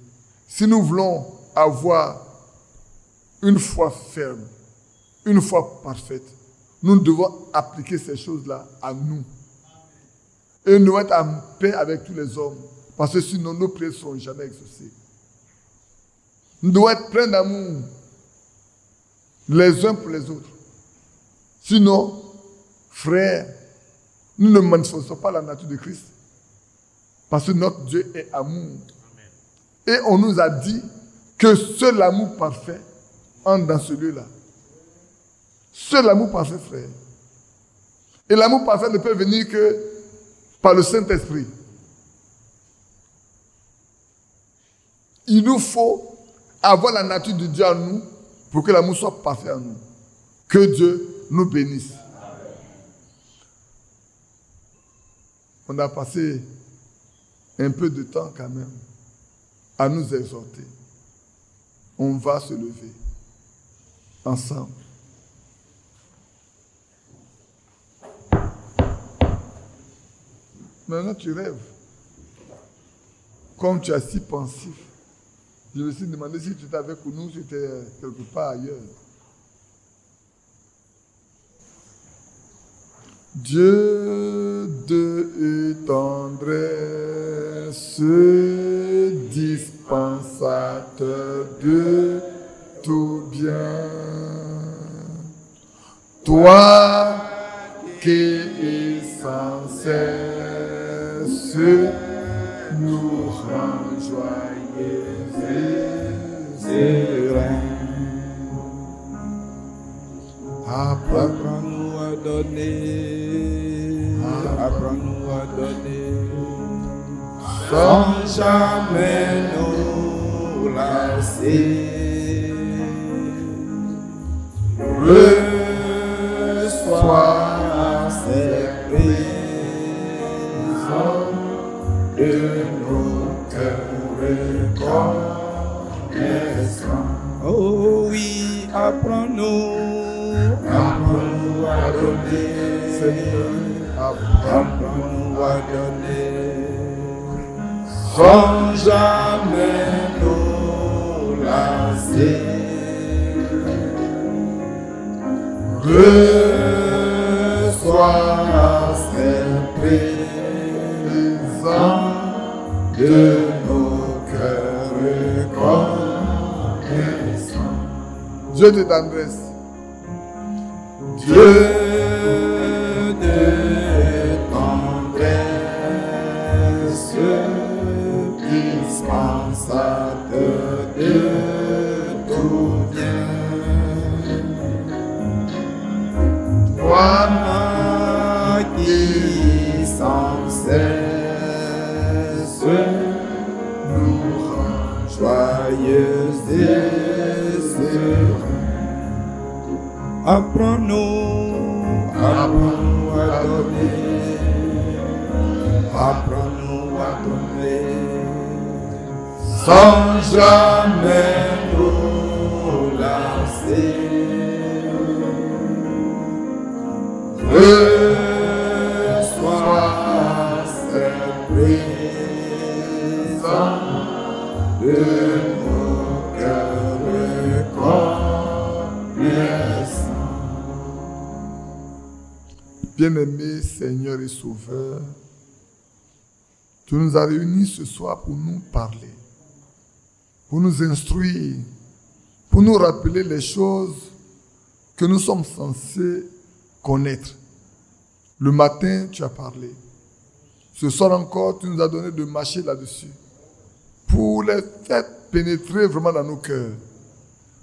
Si nous voulons avoir une foi ferme, une foi parfaite, nous devons appliquer ces choses-là à nous. Et nous devons être en paix avec tous les hommes, parce que sinon nos prières ne seront jamais exaucées. Nous devons être pleins d'amour, les uns pour les autres. Sinon, frères, nous ne manifestons pas la nature de Christ, parce que notre Dieu est amour. Et on nous a dit que seul l'amour parfait entre dans ce lieu-là. Seul l'amour parfait, frère. Et l'amour parfait ne peut venir que par le Saint-Esprit. Il nous faut avoir la nature de Dieu en nous pour pour que l'amour soit parfait en nous. Que Dieu nous bénisse. On a passé un peu de temps quand même à nous exhorter. On va se lever ensemble. Maintenant tu rêves. Comme tu es si pensif. Je me suis demandé si tu étais avec nous, si tu étais quelque part ailleurs. Dieu de tendresse, dispensateur de tout bien. Toi qui sans cesse nous rends joyeux et sereins. Apprends-nous à donner, apprends-nous à donner, sans jamais nous lasser. Reçois ces présents de nos cœurs reconnaissants. Oh oui, apprends-nous. Apprends-nous à donner, Seigneur, apprends-nous à donner, sans jamais nous lasser. Reçois ces présents de nos cœurs reconnaissants. Dieu de tendresse. Dieu de tendresse, dispensateur de tout bien. Toi qui sans cesse nous rends joyeux et sereins. Apprends-nous, apprends-nous à donner, apprends-nous à donner, sans jamais nous lasser. Reçois ces présents de nos cœurs reconnaissants. Bien-aimé Seigneur et Sauveur, tu nous as réunis ce soir pour nous parler, pour nous instruire, pour nous rappeler les choses que nous sommes censés connaître. Le matin, tu as parlé. Ce soir encore, tu nous as donné de marcher là-dessus pour les faire pénétrer vraiment dans nos cœurs.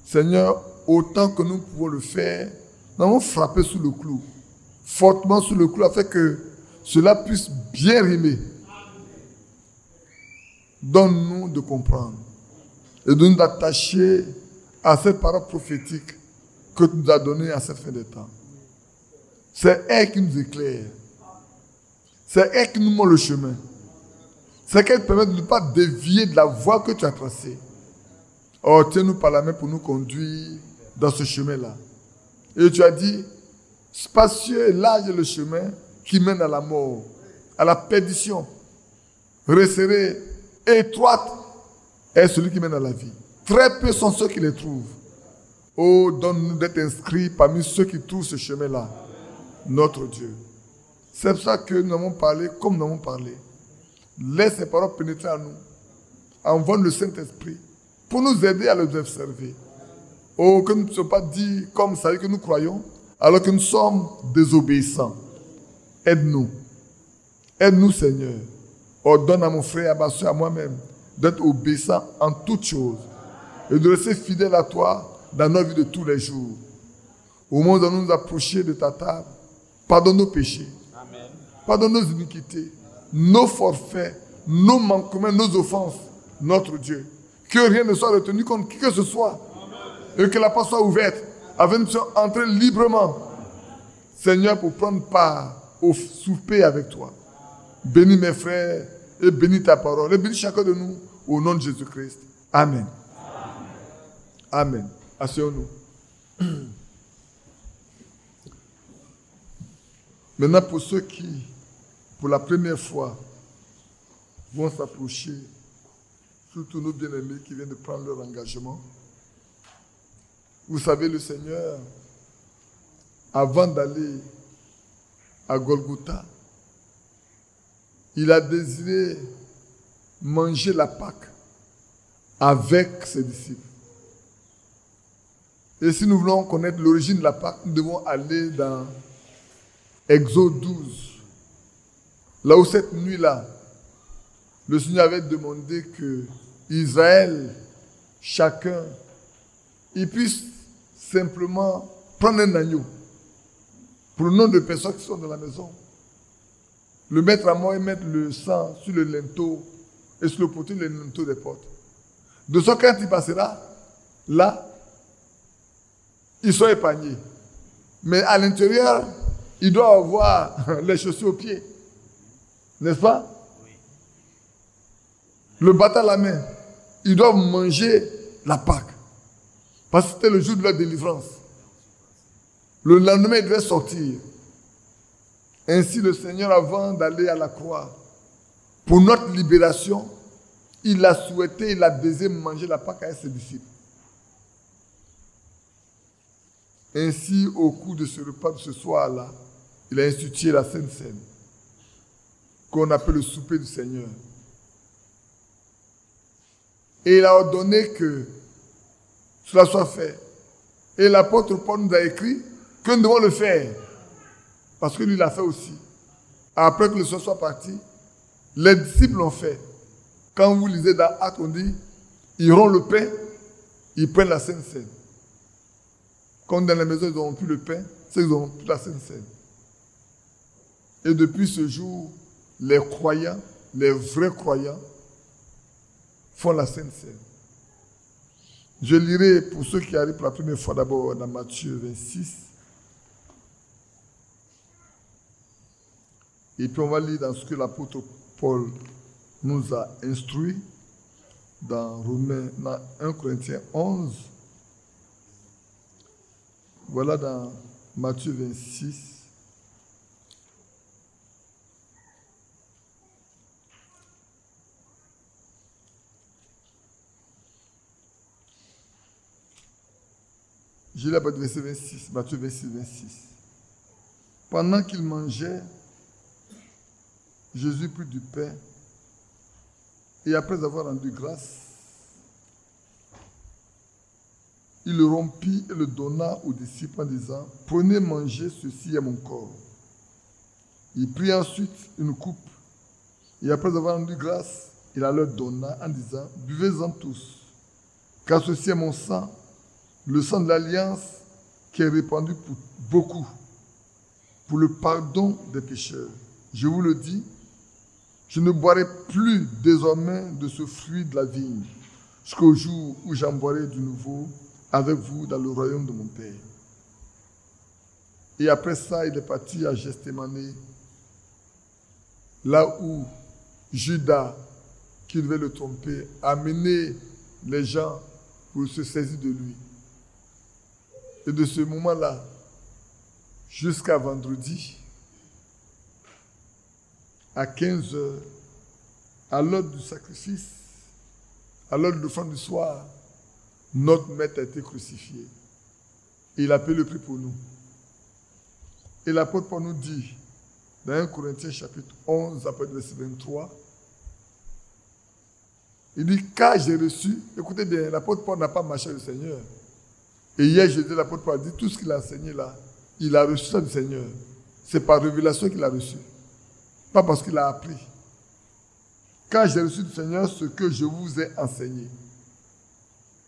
Seigneur, autant que nous pouvons le faire, nous allons frapper sous le clou, fortement sous le clou, afin que cela puisse bien rimer. Donne-nous de comprendre et de nous attacher à cette parole prophétique que tu nous as donnée à cette fin de temps. C'est elle qui nous éclaire. C'est elle qui nous montre le chemin. C'est elle qui permet de ne pas dévier de la voie que tu as tracée. Oh, tiens-nous par la main pour nous conduire dans ce chemin-là. Et tu as dit, spacieux et large est le chemin qui mène à la mort, à la perdition. Resserré, étroite est celui qui mène à la vie. Très peu sont ceux qui les trouvent. Oh, donne-nous d'être inscrits parmi ceux qui trouvent ce chemin-là. Notre Dieu. C'est pour ça que nous avons parlé comme nous avons parlé. Laisse ces paroles pénétrer en nous. Envoie le Saint-Esprit pour nous aider à les observer. Oh, que nous ne soyons pas dit comme ça que nous croyons, alors que nous sommes désobéissants. Aide-nous. Aide-nous, Seigneur. Oh, donne à mon frère, à ma soeur, à moi-même, d'être obéissant en toutes choses et de rester fidèle à toi dans nos vies de tous les jours. Au moment où nous nous approcher de ta table, pardonne nos péchés. Amen. Pardonne nos iniquités, nos forfaits, nos manquements, nos offenses, notre Dieu. Que rien ne soit retenu contre qui que ce soit. Amen. Et que la porte soit ouverte, afin que nous puissions entrer librement, Seigneur, pour prendre part au souper avec toi. Bénis mes frères et bénis ta parole. Et bénis chacun de nous au nom de Jésus-Christ. Amen. Amen. Asseyons-nous. Maintenant, pour ceux qui, pour la première fois, vont s'approcher, surtout nos bien-aimés qui viennent de prendre leur engagement, vous savez, le Seigneur, avant d'aller à Golgotha, il a désiré manger la Pâque avec ses disciples. Et si nous voulons connaître l'origine de la Pâque, nous devons aller dans Exode 12. Là où cette nuit-là, le Seigneur avait demandé que Israël, chacun, il puisse simplement prendre un agneau pour le nombre de personnes qui sont dans la maison, le mettre à mort et mettre le sang sur le linteau et sur le poteau, le linteau des portes. De sorte que quand il passera, là, ils sont épargnés. Mais à l'intérieur, il doit avoir les chaussures aux pieds. N'est-ce pas? Oui. Le bâton à la main. Ils doivent manger la Pâque. Parce que c'était le jour de leur délivrance. Le lendemain, ils devaient sortir. Ainsi, le Seigneur, avant d'aller à la croix, pour notre libération, il a souhaité, il a désiré manger la Pâque avec ses disciples. Ainsi, au cours de ce repas de ce soir-là, il a institué la Sainte Seine, qu'on appelle le souper du Seigneur. Et il a ordonné que cela soit fait. Et l'apôtre Paul nous a écrit que nous devons le faire. Parce que lui l'a fait aussi. Après que le soir soit parti, les disciples l'ont fait. Quand vous lisez dans Actes, on dit, ils rompt le pain, ils prennent la Sainte Seine. Quand dans la maison, ils n'auront plus le pain, c'est qu'ils n'auront plus la Sainte Seine. Et depuis ce jour, les croyants, les vrais croyants, font la Sainte Seine. Je lirai pour ceux qui arrivent pour la première fois d'abord dans Matthieu 26. Et puis on va lire dans ce que l'apôtre Paul nous a instruit dans Romains, dans 1 Corinthiens 11. Voilà dans Matthieu 26. Je lis la partie verset 26, Matthieu 26, 26. Pendant qu'il mangeait, Jésus prit du pain et après avoir rendu grâce, il le rompit et le donna aux disciples en disant, « Prenez, mangez, ceci est mon corps. » Il prit ensuite une coupe et après avoir rendu grâce, il la leur donna en disant, « Buvez-en tous, car ceci est mon sang, le sang de l'alliance qui est répandu pour beaucoup, pour le pardon des pécheurs. Je vous le dis, je ne boirai plus désormais de ce fruit de la vigne, jusqu'au jour où j'en boirai de nouveau avec vous dans le royaume de mon Père. » Et après ça, il est parti à Gethsémani, là où Judas, qui devait le tromper, a mené les gens pour se saisir de lui. Et de ce moment-là, jusqu'à vendredi, à 15 heures, à l'heure du sacrifice, à l'heure de l'offrande du soir, notre maître a été crucifié. Et il a payé le prix pour nous. Et l'apôtre Paul nous dit, dans 1 Corinthiens chapitre 11, après le verset 23, il dit, car j'ai reçu, écoutez bien, l'apôtre Paul n'a pas marché avec le Seigneur. Et hier, je dis, l'apôtre Paul a dit, tout ce qu'il a enseigné là, il a reçu ça du Seigneur. C'est par révélation qu'il a reçu. Pas parce qu'il a appris. Car j'ai reçu du Seigneur ce que je vous ai enseigné.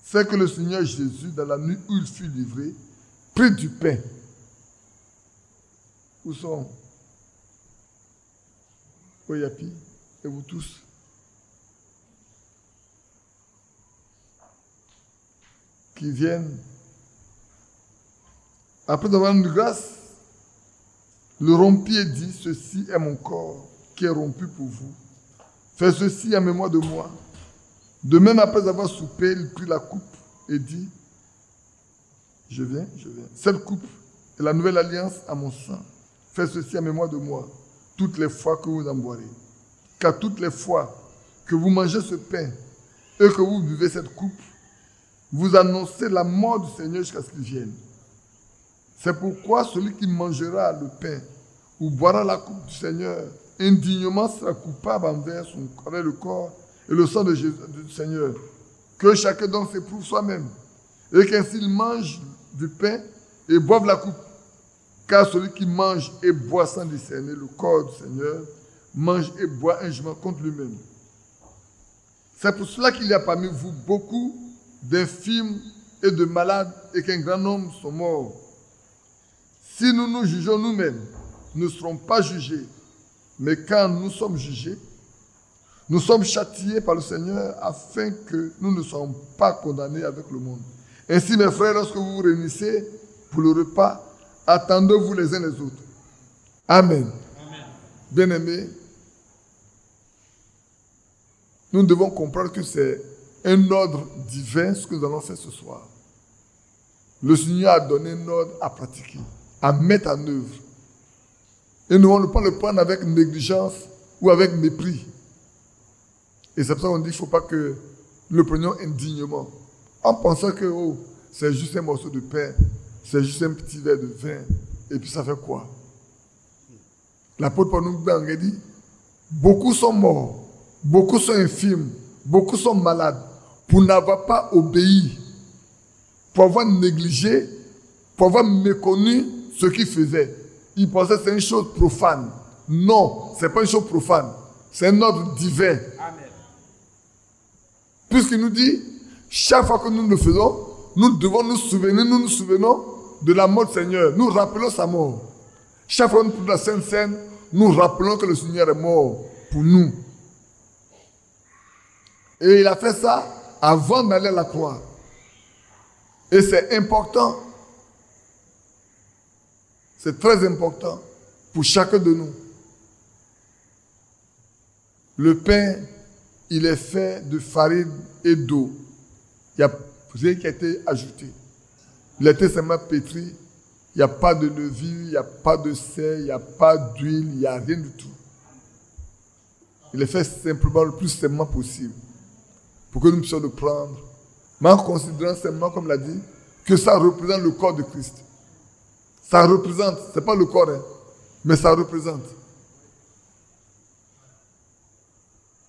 C'est que le Seigneur Jésus, dans la nuit où il fut livré, prit du pain. Où sont Oyapi et vous tous? Qui viennent Après avoir rendu grâce, le rompit et dit, ceci est mon corps qui est rompu pour vous. Faites ceci en mémoire de moi. De même, après avoir soupé, il prit la coupe et dit, je viens. Cette coupe est la nouvelle alliance à mon sang. Faites ceci en mémoire de moi, toutes les fois que vous en boirez. Car toutes les fois que vous mangez ce pain et que vous buvez cette coupe, vous annoncez la mort du Seigneur jusqu'à ce qu'il vienne. C'est pourquoi celui qui mangera le pain ou boira la coupe du Seigneur indignement sera coupable envers le corps et le sang du Seigneur. Que chacun donc s'éprouve soi-même et qu'ainsi il mange du pain et boive la coupe. Car celui qui mange et boit sans discerner le corps du Seigneur mange et boit un jugement contre lui-même. C'est pour cela qu'il y a parmi vous beaucoup d'infirmes et de malades et qu'un grand nombre sont morts. Si nous nous jugeons nous-mêmes, nous ne serons pas jugés. Mais quand nous sommes jugés, nous sommes châtiés par le Seigneur afin que nous ne soyons pas condamnés avec le monde. Ainsi, mes frères, lorsque vous vous réunissez pour le repas, attendez-vous les uns les autres. Amen. Bien-aimés, nous devons comprendre que c'est un ordre divin ce que nous allons faire ce soir. Le Seigneur a donné un ordre à pratiquer, à mettre en œuvre. Et nous ne devons pas le prendre avec négligence ou avec mépris. Et c'est pour ça qu'on dit qu'il ne faut pas que nous le prenions indignement. En pensant que c'est juste un morceau de pain, c'est juste un petit verre de vin, et puis ça fait quoi? L'apôtre Paul nous dit, beaucoup sont morts, beaucoup sont infirmes, beaucoup sont malades, pour n'avoir pas obéi, pour avoir négligé, pour avoir méconnu ce qu'ils faisaient. Ils pensaient que c'est une chose profane. Non, ce n'est pas une chose profane. C'est un ordre divin. Amen. Puisqu'il nous dit, chaque fois que nous le faisons, nous devons nous souvenons de la mort du Seigneur. Nous rappelons sa mort. Chaque fois que nous prenons la Sainte Seine, nous rappelons que le Seigneur est mort pour nous. Et il a fait ça avant d'aller à la croix. Et c'est important. C'est très important pour chacun de nous. Le pain, il est fait de farine et d'eau. Il n'y a rien qui a été ajouté. Il a été simplement pétri. Il n'y a pas de levure, il n'y a pas de sel, il n'y a pas d'huile, il n'y a rien du tout. Il est fait simplement le plus simplement possible pour que nous puissions le prendre. Mais en considérant simplement, comme l'a dit, que ça représente le corps de Christ. Ça représente, ce n'est pas le corps, mais ça représente.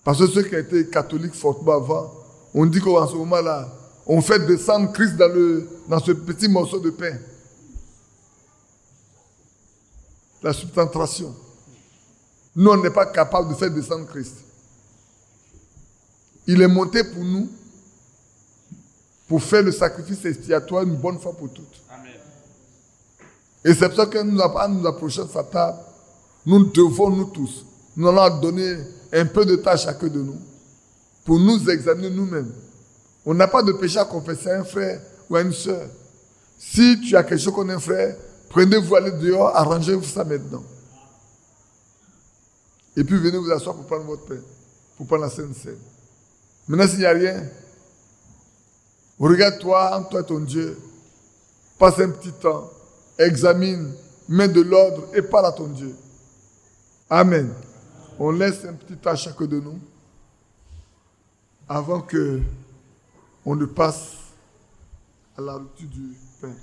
Parce que ceux qui ont été catholiques fortement avant, on dit qu'en ce moment-là, on fait descendre Christ dans ce petit morceau de pain. La substantration. Nous, on n'est pas capable de faire descendre Christ. Il est monté pour nous, pour faire le sacrifice expiatoire une bonne fois pour toutes. Amen. Et c'est pour ça que nous approchons de sa table. Nous devons, nous tous, nous allons donner un peu de temps à chacun de nous pour nous examiner nous-mêmes. On n'a pas de péché à confesser à un frère ou à une soeur. Si tu as quelque chose contre un frère, prenez-vous, allez dehors, arrangez-vous ça maintenant. Et puis venez vous asseoir pour prendre votre pain, pour prendre la Sainte Seine. Maintenant, s'il n'y a rien, regarde-toi, entre toi et ton Dieu, passe un petit temps, examine, mets de l'ordre et parle à ton Dieu. Amen. On laisse un petit temps à chacun de nous avant que on ne passe à la rupture du pain.